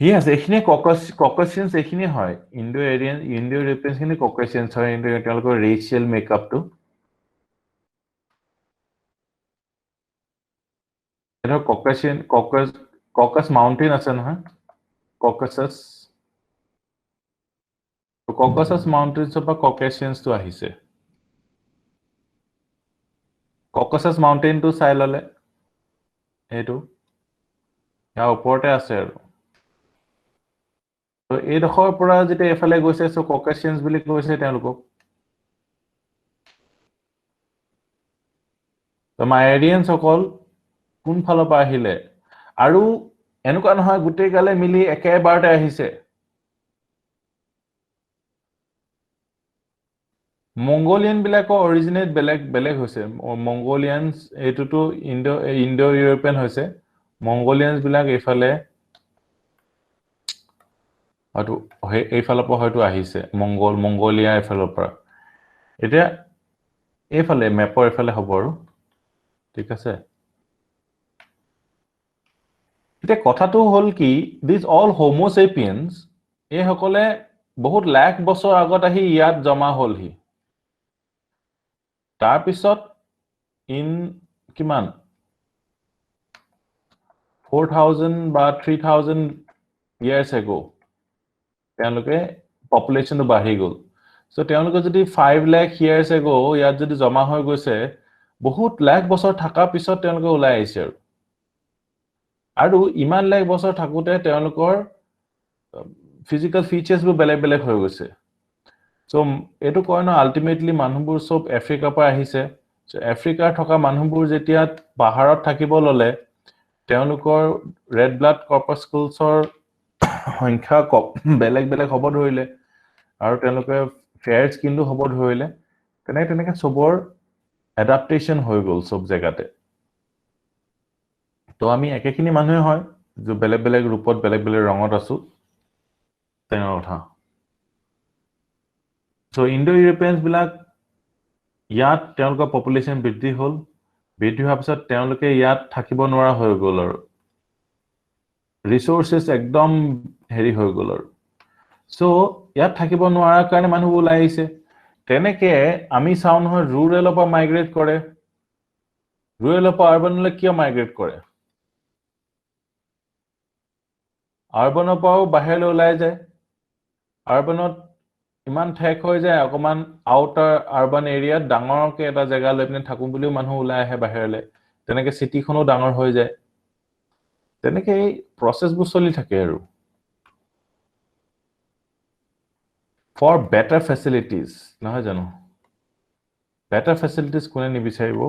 Yes, এখানে Caucasians এখানে হয় Indo-Aryan Indo-Europeans এখানে Caucasians হয় তেওঁলোকৰ racial makeup টো এটা Caucasus mountain আছে নহয় Caucasus mountains পৰা Caucasians টো আহিছে Caucasus mountain টো চাই ললে এইটো ইয়াৰ ওপৰতে আছে আৰু তো এই দখৰ পৰা যেতে এফালে গৈছে সো Caucasians বুলি কৈছে তেওঁলোকক তো Aryans সকল কোন ফালৰ পৰা আহিলে আৰু এনেকুৱা নহয় গোটেই গালে মিলি একেবাৰতে আহিছে মংগোলিয়ান বিলাকৰ অৰিজিনেট বেলেগ বেলেগ হৈছে মংগোলিয়ানছ এটোটো ইণ্ডো ইউৰোপিয়ান হৈছে মংগোলিয়ানছ বিলাক এইফালে হয়তো এইফালৰ পৰা হয়তো আহিছে মংগোলিয়া এইফালৰ পৰা এতিয়া এইফালে মেপৰ এইফালে হ'ব আৰু ঠিক আছে এতিয়া কথাটো হ'ল কি দিস অল হোমোসেপিয়েন্স এই সকলে বহুত লাখ বছৰ আগত আহি ইয়াত জমা হ'লহি তাৰ পিছত ইন কিমান 4000 বা 3000 years ago তেওঁলোকে পপুলেশনটো বাঢ়ি গ'ল সো তেওঁলোকে যদি 5 লাখ years ago ইয়াত যদি জমা হৈ গৈছে বহুত লাখ বছৰ থাকা পিছত তেওঁলোকে ওলাই আহিছে আৰু ইমান লাখ বছৰ থাকোতে তেওঁলোকৰ ফিজিক্যাল ফিচাৰ্স বোৰ বেলেগ বেলেগ হৈ গৈছে সো এটো কয় না আলটিমেটলি মানুহবোৰ সব আফ্ৰিকাৰ পৰা আহিছে সো আফ্ৰিকাৰ থকা মানুহবোৰ যেতিয়া পাহাৰত থাকিব ললে তেওঁলোকৰ ৰেড ব্লাড কৰ্পাসকলছৰ সংখ্যা বেলেগ বেলেগ হ'ব ধৰিলে আৰু তেওঁলোকে ফেয়াৰ স্কিনটো হ'ব ধৰিলে তেনেকে সবৰ এডাপ্টেশন হৈ গ'ল সব জায়গাতে তো আমি একেখিনি মানুহে হয় যে বেলেগ বেলেগ ৰূপত বেলেগ বেলেগ ৰঙত আছো তেনৰ কথা সো ইণ্ডো ইউৰোপিয়ানছ বিলাক ইয়াত তেওঁলোকৰ পপুলেশন বৃদ্ধি হ'ল বৃদ্ধি হোৱাৰ পিছত তেওঁলোকে ইয়াত থাকিব নোৱাৰা হৈ গ'ল আৰু ৰিসোৰ্সেস একদম হেৰি হৈ গ'ল আৰু সো ইয়াত থাকিব নোৱাৰাৰ কাৰণে মানুহ ওলাই আহিছে তেনেকে আমি চাও নহয় ৰুৰেলৰ পৰা মাইগ্ৰেট কৰে ৰুৰেলৰ পৰা আৰবানলৈ কিয় মাইগ্ৰেট কৰে আৰবানৰ পৰাও বাহিৰলৈ ওলাই যায় আৰবানত ইমান ঠেক হৈ যায় অকমান আউটাৰ আৰবান এৰিয়াত ডাঙৰকে এটা জায়গা লৈ পিনে থাকো বুলিও মানুহ ওলাই আহে বাহিৰলৈ তেনেকে সিটিখনো ডাঙৰ হৈ যায় তেনেকে প্ৰসেসবোৰ চলি থাকে আৰু for better facilities নহয় জানো better facilities কোনে নিবিচাৰিব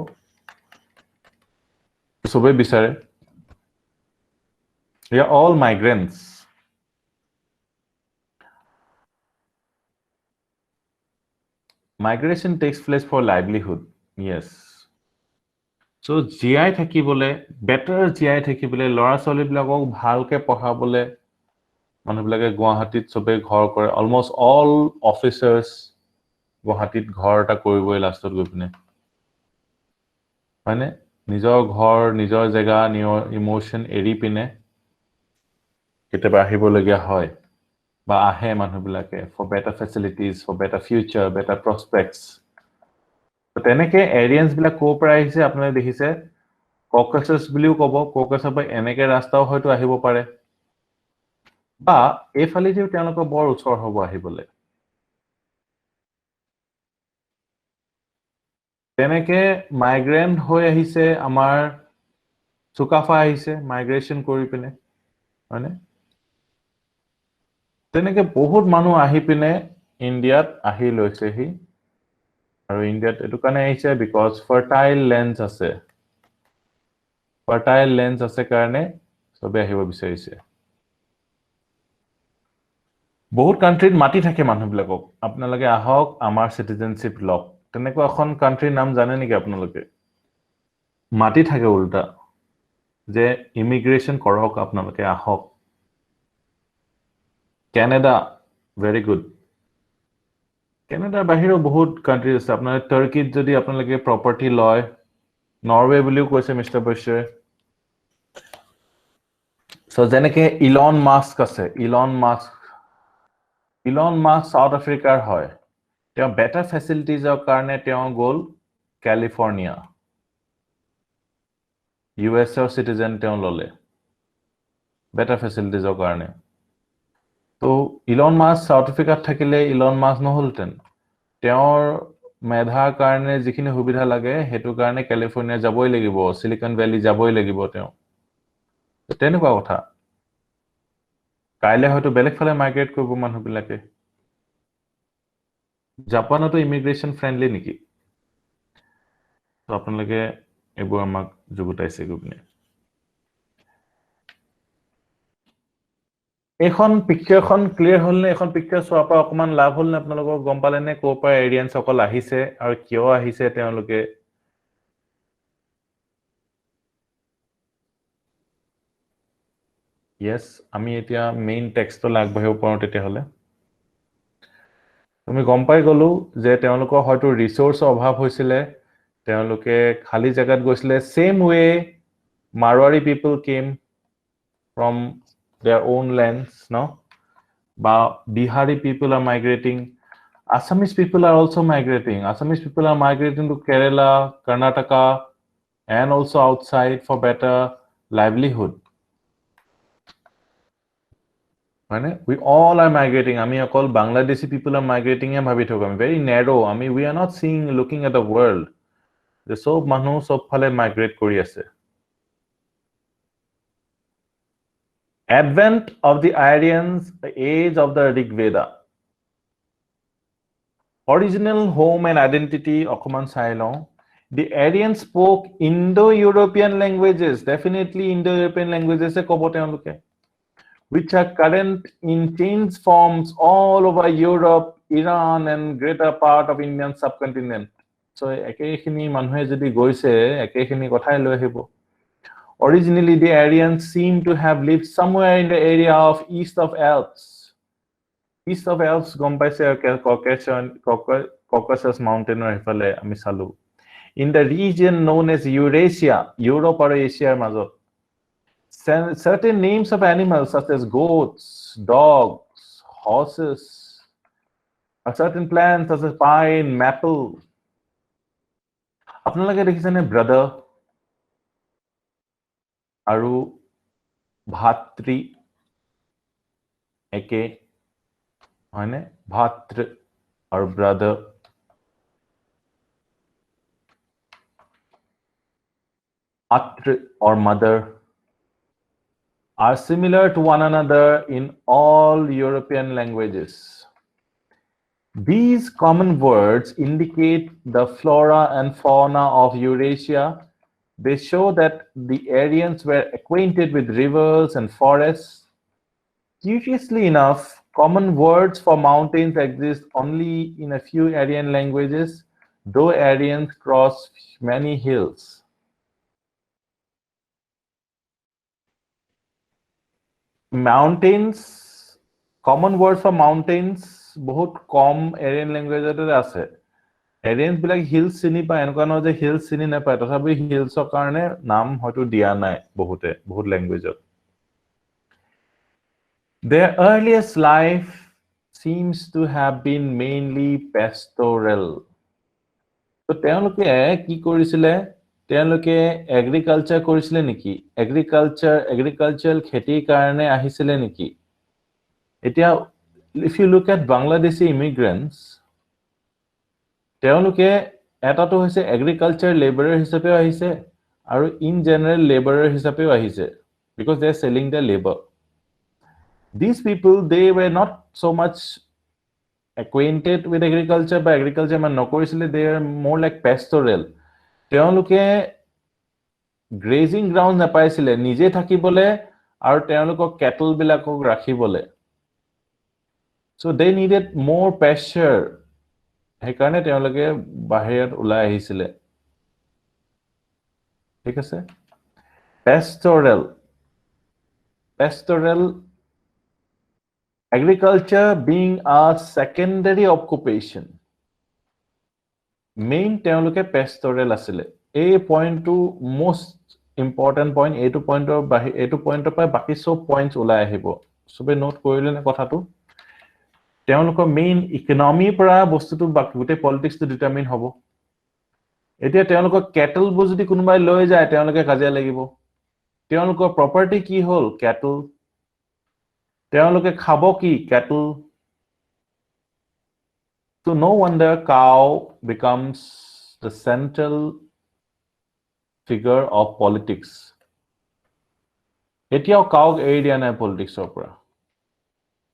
সবে বিচাৰে they are all migrants migration takes place for livelihood yes so GI থাকিবলে better GI থাকিবলে লৰা ছোৱালী বিলাকক ভালকে পঢ়াবলে মানুহবিলাকে গুৱাহাটীত সবে ঘৰ কৰে অলমোস্ট অল অফিচাৰ্স গুৱাহাটীত ঘৰ এটা কৰিবই লাষ্টত গৈ পিনে মানে নিজৰ ঘৰ নিজৰ জায়গা নিজৰ ইমোশন এৰি পিনে কেতিয়াবা আহিবলগীয়া হয় বা আহে মানুহবিলাকে for better facilities for better future better prospects তেনেকে এৰিয়ানছ বিলাক ক'ৰ পৰা আহিছে আপোনালোকে দেখিছে ককাছাছ বুলিও ক'ব ককাছৰ পৰা এনেকে ৰাস্তাও হয়তো আহিব পাৰে বা এইফালেদিও তেওঁলোকৰ বৰ ওচৰ হ'ব আহিবলে তেনেকে মাইগ্ৰেন্ট হৈ আহিছে আমাৰ চুকাফা আহিছে মাইগ্ৰেশন কৰি পিনে হয়নে তেনেকে বহুত মানুহ আহি পিনে ইণ্ডিয়াত আহি লৈছেহি আৰু ইণ্ডিয়াত এটো কাৰণে আহিছে বিকজ ফাৰ্টাইল লেন্ডছ আছে কাৰণে সবে আহিব বিচাৰিছে বহুত কান্ট্ৰিত মাটি থাকে মানুহবিলাকক আপোনালোকে আহক আমাৰ সিটিজেনশিপ লক তেনেকুৱা এখন কান্ট্ৰিৰ নাম জানে নেকি আপোনালোকে মাটি থাকে উল্টা যে ইমিগ্ৰেশন কৰক আপোনালোকে আহক কানাডা ভেৰি গুড কানাডাৰ বাহিৰেও বহুত কান্ট্ৰি আছে আপোনালোকে টাৰ্কিত যদি আপোনালোকে প্ৰপাৰ্টি লয় নৰৱে বুলিও কৈছে মিষ্টাৰ বৈশ্য সো যেনেকে ইলন মাস্ক আছে ইলন মাস্ক সাউথ আফ্ৰিকাৰ হয় তেওঁ বেটাৰ ফেসিলিটিজৰ কাৰণে তেওঁ গ'ল ক্যালিফোৰ্নিয়া ইউএছ এৰ সিটিজেন তেওঁ ললে বেটাৰ ফেসিলিটিজৰ কাৰণে তো ইলন মাস্ক সাউথ আফ্ৰিকাত থাকিলে ইলন মাস্ক নহলতেন তেওঁৰ মেধাৰ কাৰণে যিখিনি সুবিধা লাগে হেতু কাৰণে ক্যালিফোৰ্নিয়া যাবই লাগিব সিলিকন ভ্যালি যাবই লাগিব তেওঁ তেনেকুৱা কথা কাইলে হয়তো বেলেগ ফালে মাইগ্ৰেট কৰিব মানুহবিলাকে জাপানতো ইমিগ্ৰেশন ফ্ৰেন্ডলি নেকি তো আপোনালোকে এইবোৰ আমাক যুগুতাইছে গুপিনে এখন পিকচাৰখন ক্লিয়াৰ হ'ল নে এখন পিকচাৰ চোৱাৰ পৰা অকমান লাভ হ'ল নে আপোনালোকৰ গম পালে নে ক'ৰ পৰা এৰিয়ানছ অকল আহিছে আৰু কিয় আহিছে তেওঁলোকে ইয়েছ আমি এতিয়া মেইন টেক্সটলৈ আগবাঢ়িব পাৰোঁ তেতিয়াহ'লে আমি গম পাই গ'লো যে তেওঁলোকৰ হয়তো ৰিচোৰ্চৰ অভাৱ হৈছিলে তেওঁলোকে খালী জেগাত গৈছিলে same way Marwari people came from their own lands ন বা Bihari people are migrating Assamese people are also migrating. Assamese people are migrating to Kerala, Karnataka, and also outside for better livelihood. We all are migrating. I mean, all Bangladeshi people are migrating. Very narrow. I mean, we are not seeing, looking at the world. The so manu so phale migrate kori ase. Advent of the Aryans, the age of the Rig Veda. Original home and identity, Okuman Sailon. The Aryans spoke Indo-European languages, definitely Indo-European languages, which are current in changed forms all over Europe, Iran, and greater part of Indian subcontinent. So, originally, the Aryans seem to have lived somewhere in the area of east of Alps. East of Alps, Caucasus Mountain, in the region known as Eurasia, Europe or Asia. Certain names of animals such as goats, dogs, horses, or certain plants such as pine, maple. আপোনালোকে দেখিছেনে brother আৰু ভাতৃ একে হয়নে ভাতৃ আৰু brother atri or mother are similar to one another in all European languages. These common words indicate the flora and fauna of Eurasia. They show that the Aryans were acquainted with rivers and forests. Curiously enough, common words for mountains exist only in a few Aryan languages, though Aryans cross many hills. Mountains, common word for mountains, বহুত কম Aryan language আছে Aryans বিলাক hills চিনি পায় এনেকুৱা নহয় যে hills চিনি নাপায় তথাপি hillsৰ কাৰণে নাম হয়তো দিয়া নাই বহুত languageত Their earliest life seems to have been mainly pastoral. So তেওঁলোকে কি কৰিছিলে তেওঁলোকে agriculture কৰিছিলে নেকি agricultural খেতিৰ কাৰণে আহিছিলে নেকি এতিয়া if you look at Bangladeshi immigrants তেওঁলোকে এটাটো হৈছে agriculture laborer হিচাপেও আহিছে আৰু in general laborer হিচাপেও আহিছে because they are selling their labor These people, they were not so much acquainted with agriculture, but agriculture man nokorisile they are more like pastoral. Teoluke grazing ground napaisile nije thakibole aru teolukok cattle bilakok rakhibole. So they needed more pasture. Hekarne teoluke bahirot ulai ahisile. Thik ase? Pastoral Agriculture being a secondary occupation. Main teoloke pastoral asile. A point to most important point, A to point of baki so points ulai ahibo. Sobe note korile na kotha tu. Teoloko main economy para bostu tu gote politics to determine hobo. Etia teoloko cattle bu jodi kunubai loi jay teoloke kajia lagibo. Teoloko property ki hol cattle তেওঁলোকে খাব কি cattle so no wonder cow becomes the central figure of politics এতিয়াও cow এৰি দিয়া নাই politics ৰ পৰা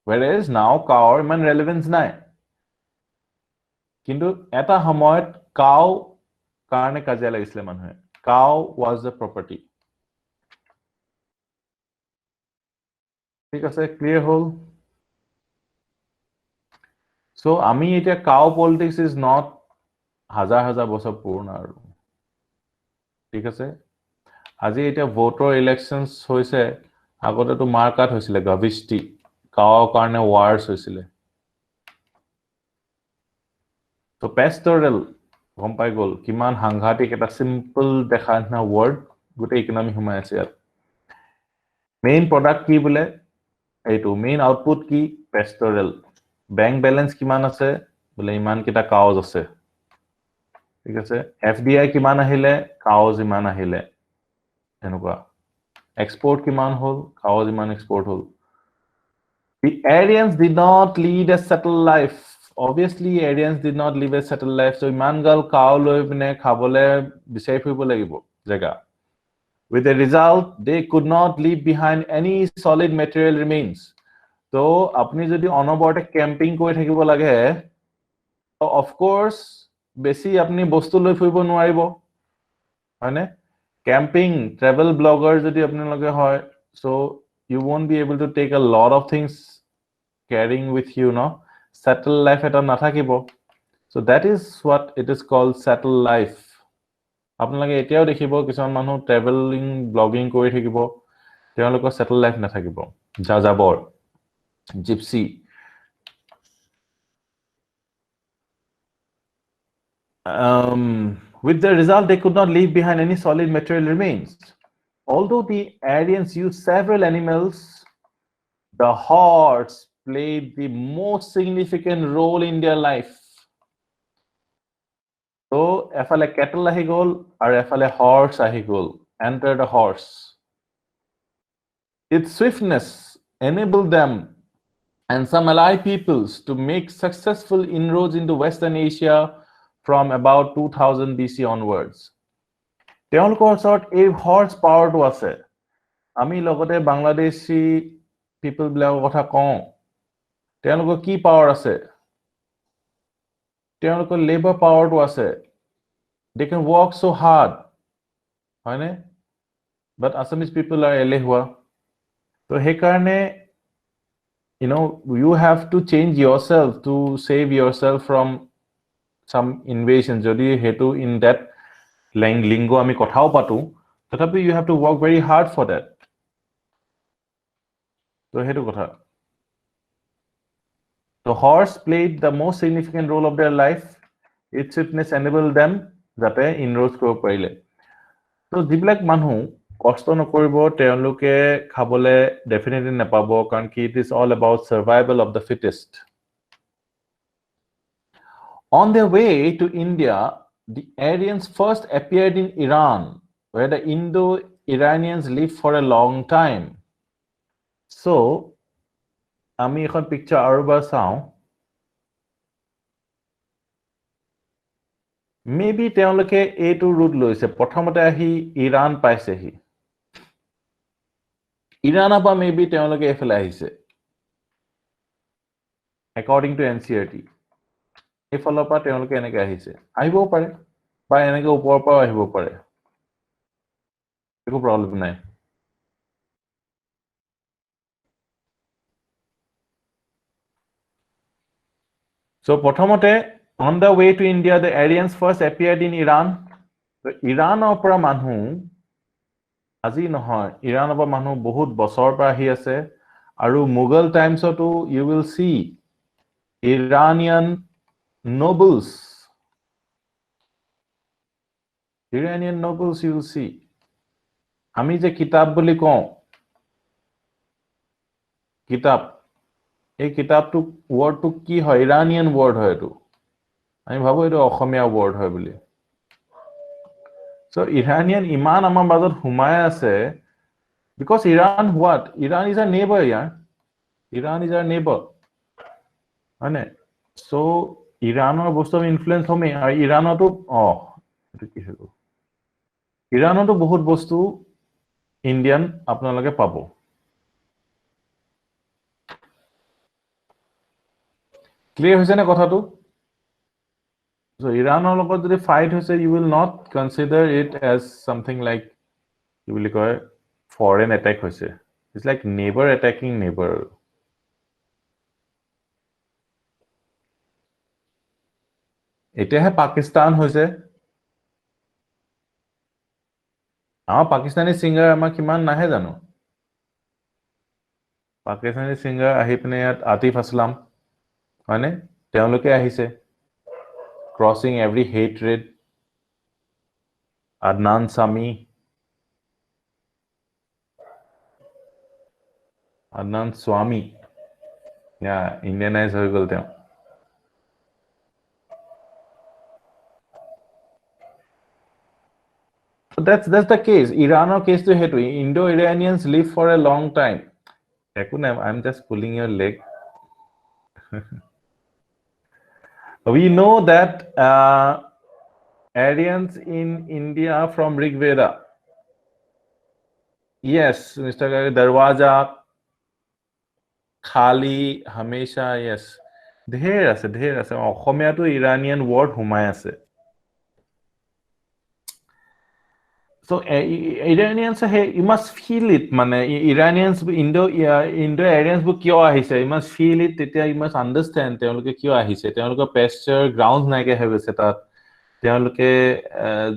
whereas now cow ইমান relevance নাই কিন্তু এটা সময়ত cow কাৰণে কাজিয়া লাগিছিলে মানুহে cow was the property ঠিক আছে ক্লিয়াৰ হ'ল সো আমি এতিয়া কাউ পলিটিক্স ইজ নট হাজাৰ হাজাৰ বছৰ পুৰণা আৰু ঠিক আছে আজি এতিয়া ভোটৰ ইলেকশনছ হৈছে আগতেতো মাৰ্কাট হৈছিলে গভিষ্টি কাউৰ কাৰণে ৱাৰ্ছ হৈছিলে তো পেষ্টৰেল গম পাই গ'ল কিমান সাংঘাতিক এটা সিম্পল দেখা নিচিনা ৱৰ্ড গোটেই ইকনমি সোমাই আছে ইয়াত মেইন প্ৰডাক্ট কি বোলে এইটো মেইন আউটপুট কি পেষ্টৰেল বেংক বেলেন্স কিমান আছে বোলে ইমান কিটা কাউজ আছে ঠিক আছে এফডিআই কিমান আহিলে কাউজ ইমান আহিলে এনেকুৱা এক্সপোৰ্ট কিমান হ'ল কাউজ ইমান এক্সপোৰ্ট হ'ল The Aryans did not lead a settled life. Obviously, Aryans did not live a settled life. So, iman gal cow loi pine khabole bisai fuibo lagibo jaga. With the result, they could not leave behind any solid material remains. So, apni jodi onoborte camping koi thakibo lage, so of course, besi apni bostu loi fuibo nwaribo. Hane? Camping, travel blogger jodi apni lage hoy, so you won't be able to take a lot of things carrying with you, no? Settled life eta nathakibo. So that is what it is called settled life. আপোনালোকে এতিয়াও দেখিব কিছুমান মানুহ travelling blogging কৰি থাকিব তেওঁলোকৰ settle life নাথাকিব যাযাবৰ gypsy with the result they could not leave behind any solid material remains. Although the Aryans used several animals, the horse played the most significant role in their life. So, efale cattle ahi gol ar efale horse ahi gol. Enter the horse. Its swiftness enabled them and some allied peoples to make successful inroads into Western Asia from about 2000 BC onwards. তেওঁলোকৰ ওচৰত এই horse পাৱাৰটো আছে আমি লগতে বাংলাদেশী পিপল বিলাকৰ কথা কওঁ তেওঁলোকৰ কি পাৱাৰ আছে তেওঁলোকৰ লেবাৰ পাৱাৰটো আছে they can work so hard হয় নে but Assamese people are এলেহুৱা so হেকাৰণে you know you have to change yourself to save yourself from some invasion যদি হেতু in that lingo আমি কথাও পাতো তথাপি you have to work very hard for that so হেতু কথা the horse played the most significant role of their life its swiftness enabled them যাতে inroads কৰিব পাৰিলে তো যিবিলাক মানুহ কষ্ট নকৰিব তেওঁলোকে খাবলে ডেফিনেটলি নাপাব কাৰণ কি it is all about survival of the fittest on their way to India the Aryans first appeared in Iran where the Indo-Iranians lived for a long time so আমি এখন পিকচাৰ আৰু বা চাওঁ মেবি তেওঁলোকে এইটো ৰুট লৈছে প্ৰথমতে আহি ইৰাণ পাইছেহি ইৰাণৰ পৰা মেবি তেওঁলোকে এফালে আহিছে according to NCERT এফালৰ পৰা তেওঁলোকে এনেকৈ আহিছে আহিবও পাৰে বা এনেকৈ ওপৰৰ পৰা আহিব পাৰে একো প্ৰবলেম নাই so প্ৰথমতে on the way to India the Aryans first appeared in Iran so ইৰাণৰ পৰা মানুহ আজি নহয় ইৰাণৰ পৰা মানুহ বহুত বছৰৰ পৰা আহি আছে আৰু Mughal টাইমছতো you will see Iranian nobles you will see আমি যে কিতাপ বুলি কওঁ কিতাপ এই কিতাপটো ওয়ার্ডটো কি হয় ইরানিয়ান ওয়ার্ড হয় এটো আমি ভাবো এটো অসমীয়া ওয়ার্ড হয় বুলি so Iranian iman আমাৰ মাজত হুমাই আছে because Iran what Iran is a neighbor yeah Iran is our neighbor মানে so ইৰানৰ বস্তু ইনফ্লুয়েন্স হমে আৰু ইৰানতো এটো কি হলো ইৰানতো বহুত বস্তু ইন্ডিয়ান আপোনালোকে পাব ক্লিয়াৰ হৈছে না কথাটো so ইৰানৰ লগত যদি ফাইট হৈছে you will not consider it as something like you will কয় foreign attack হৈছে It's like neighbor attacking neighbor. এতিয়াহে পাকিস্তান হৈছে আমাৰ পাকিস্তানী সিঙ্গাৰ আমাৰ কিমান নাহে জানো পাকিস্তানী সিঙ্গাৰ আহি পিনে ইয়াত আতিফ আসলাম হয়নে তেওঁলোকে আহিছে ক্ৰসিং এভৰি হেট্ৰেড আদনান সামি আদনান স্বামী ইয়া ইণ্ডিয়ানাইজ হৈ গ'ল তেওঁ So that's the case. Iran's case to hetu. Indo-Iranians live for a long time. I'm just pulling your leg. We know that Aryans in India from Rig Veda. Yes, Mr. Gari, Darwaja, Khali, Hamesha, yes. Dher ase. Okhomia to Iranian word humai ase. So Iranians, you must feel it, man. Iranians, Indo-Aryans, kyo ahise. You must feel it. You must understand. They only kyo ahise. They only pasture grounds naike have setat. They only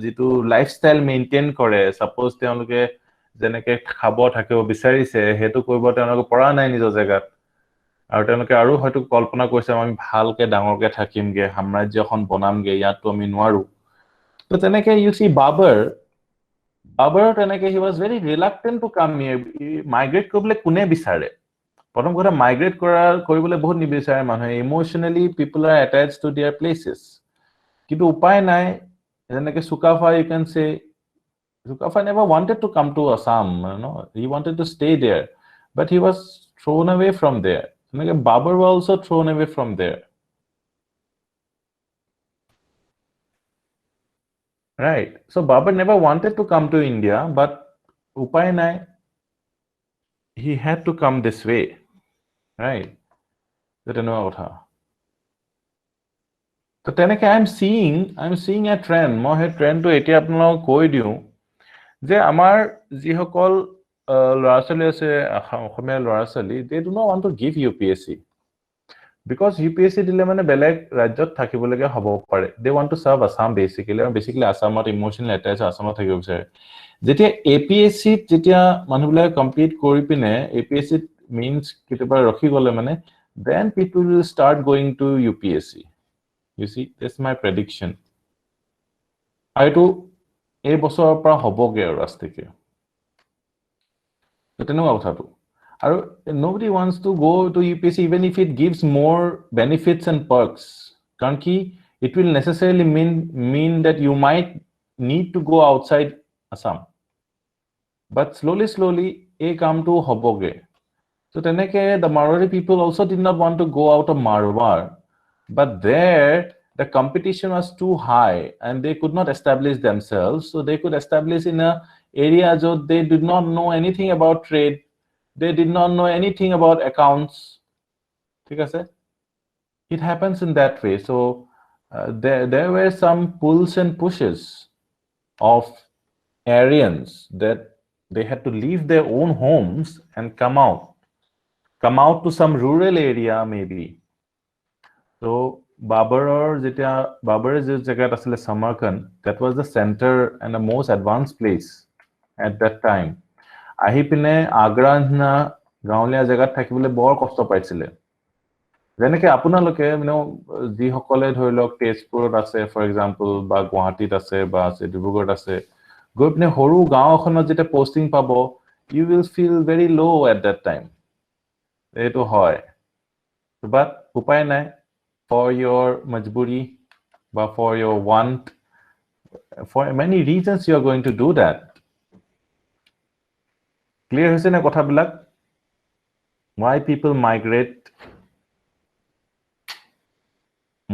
jitu lifestyle maintain kore. Suppose they only jeneke khabo thake o bisarise. Hetu koibo they only pora nai nijo jagat. আৰু তেওঁলোকে আৰু হয়তো কল্পনা কৰিছে আমি ভালকে ডাঙৰকে থাকিমগে সাম্ৰাজ্য এখন বনামগে ইয়াতো আমি নোৱাৰো তো তেনেকে you see Babur তেনেকে he was very reluctant to come here migrate কৰিবলৈ কোনে বিচাৰে প্ৰথম কথা migrate কৰিবলৈ বহুত নিবিচাৰে মানুহে emotionally people are attached to their places কিন্তু উপায় নাই যেনেকে Sukafa you can say Sukafa never wanted to come to Assam he wanted to stay there but he was thrown away from there Babur was also thrown away from there right so Babur never wanted to come to India but upay nai he had to come this way right that no kotha so teneke I'm seeing a trend mo he trend to etia apnalok koi diu je amar ji hokol lorasali ase Akhomia lorasali they do not want to give UPSC because UPSC dile mane beleg rajyot thakibolege hobo pare they want to serve Assam basically Assamot emotionally attached Assamot thakibo bisare jetia APSC jetia manubula complete kori pine APSC means kitiba rakhi gole mane then people will start going to UPSC you see that's my prediction aitu ei bosor pra hoboge rastike to tenoa kotha tu nobody wants to go to UPSC even if it gives more benefits and perks kanki it will necessarily mean that you might need to go outside Assam but slowly a come to hoboge so teneke the Marwari people also did not want to go out of Marwar but there the competition was too high and they could not establish themselves so they could establish in a area so they did not know anything about trade they did not know anything about accounts it happens in that way so there were some pulls and pushes of Aryans that they had to leave their own homes and come out to some rural area maybe so Babur jagat asile Samarkand that was the center and the most advanced place at that time ahi pine Agra na gaolia jagat thakibole bor kosto paisile jeneke apunaloke ji hokole dhorilok Tezpurot ase for example ba Guwahati ase ba Dibrugarh ase goi pine horu gao khonot jete posting pabo you will feel very low at that time eto hoy but upay nai for your majburi but for your want for many reasons you are going to do that clear hoise na kotha bilak why people migrate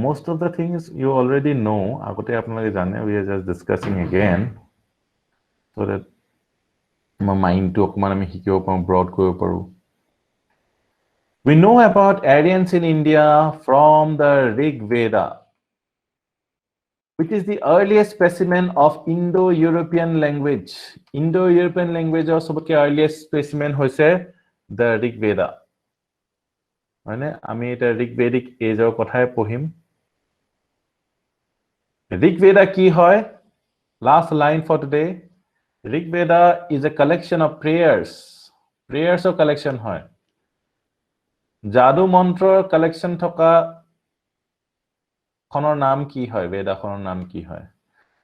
most of the things you already know agote apnaloke jane we are just discussing again so that my mind to okman ami hikibo paru broad koibo paru we know about Aryans in India from the Rig Veda which is the earliest specimen of Indo-European language or sobake earliest specimen hoise the Rig Veda. মানে আমি এটা ঋগ্বেদিক এজৰ কথাই পঢ়িম। Rig Veda কি হয়? Last line for today. Rig Veda is a collection of prayers. Prayers of collection হয়। যাদু মন্ত্ৰৰ collection থকা খনৰ নাম কি হয়? বেদাখনৰ নাম কি হয়?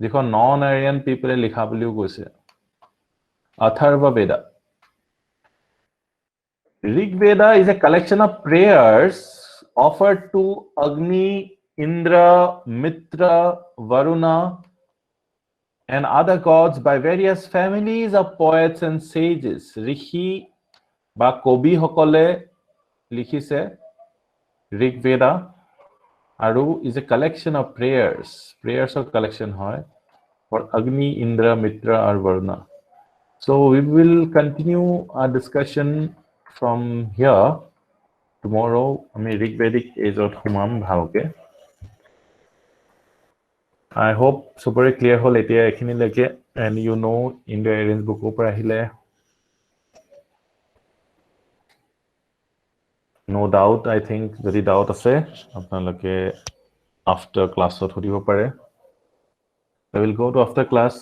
যিখন নন আৰিয়ান পিপলে লিখা বুলিও কৈছে। অথৰ্ব বেদা। Rig Veda is a collection of prayers offered to Agni, Indra, Mitra, Varuna, and other gods by various families of poets and sages. Rishi বা কবি সকলে লিখিছে Rig Veda আৰু is a collection of prayers. Prayers of collection হয় for Agni, Indra, Mitra, or Varuna. So we will continue our discussion from here. Tomorrow, আমি ঋগ্বেদিক এজত সোমাম ভালকে। I hope super clear হল এতিয়া এখিনিলৈকে, and you know India Airlines book পৰা আহিলে no doubt, I think যদি doubt আছে আপোনালোকে after class সুধিব পাৰে। I will go to after class.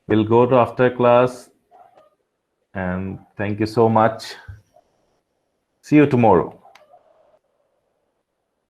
We'll go to after class, and thank you so much. See you tomorrow.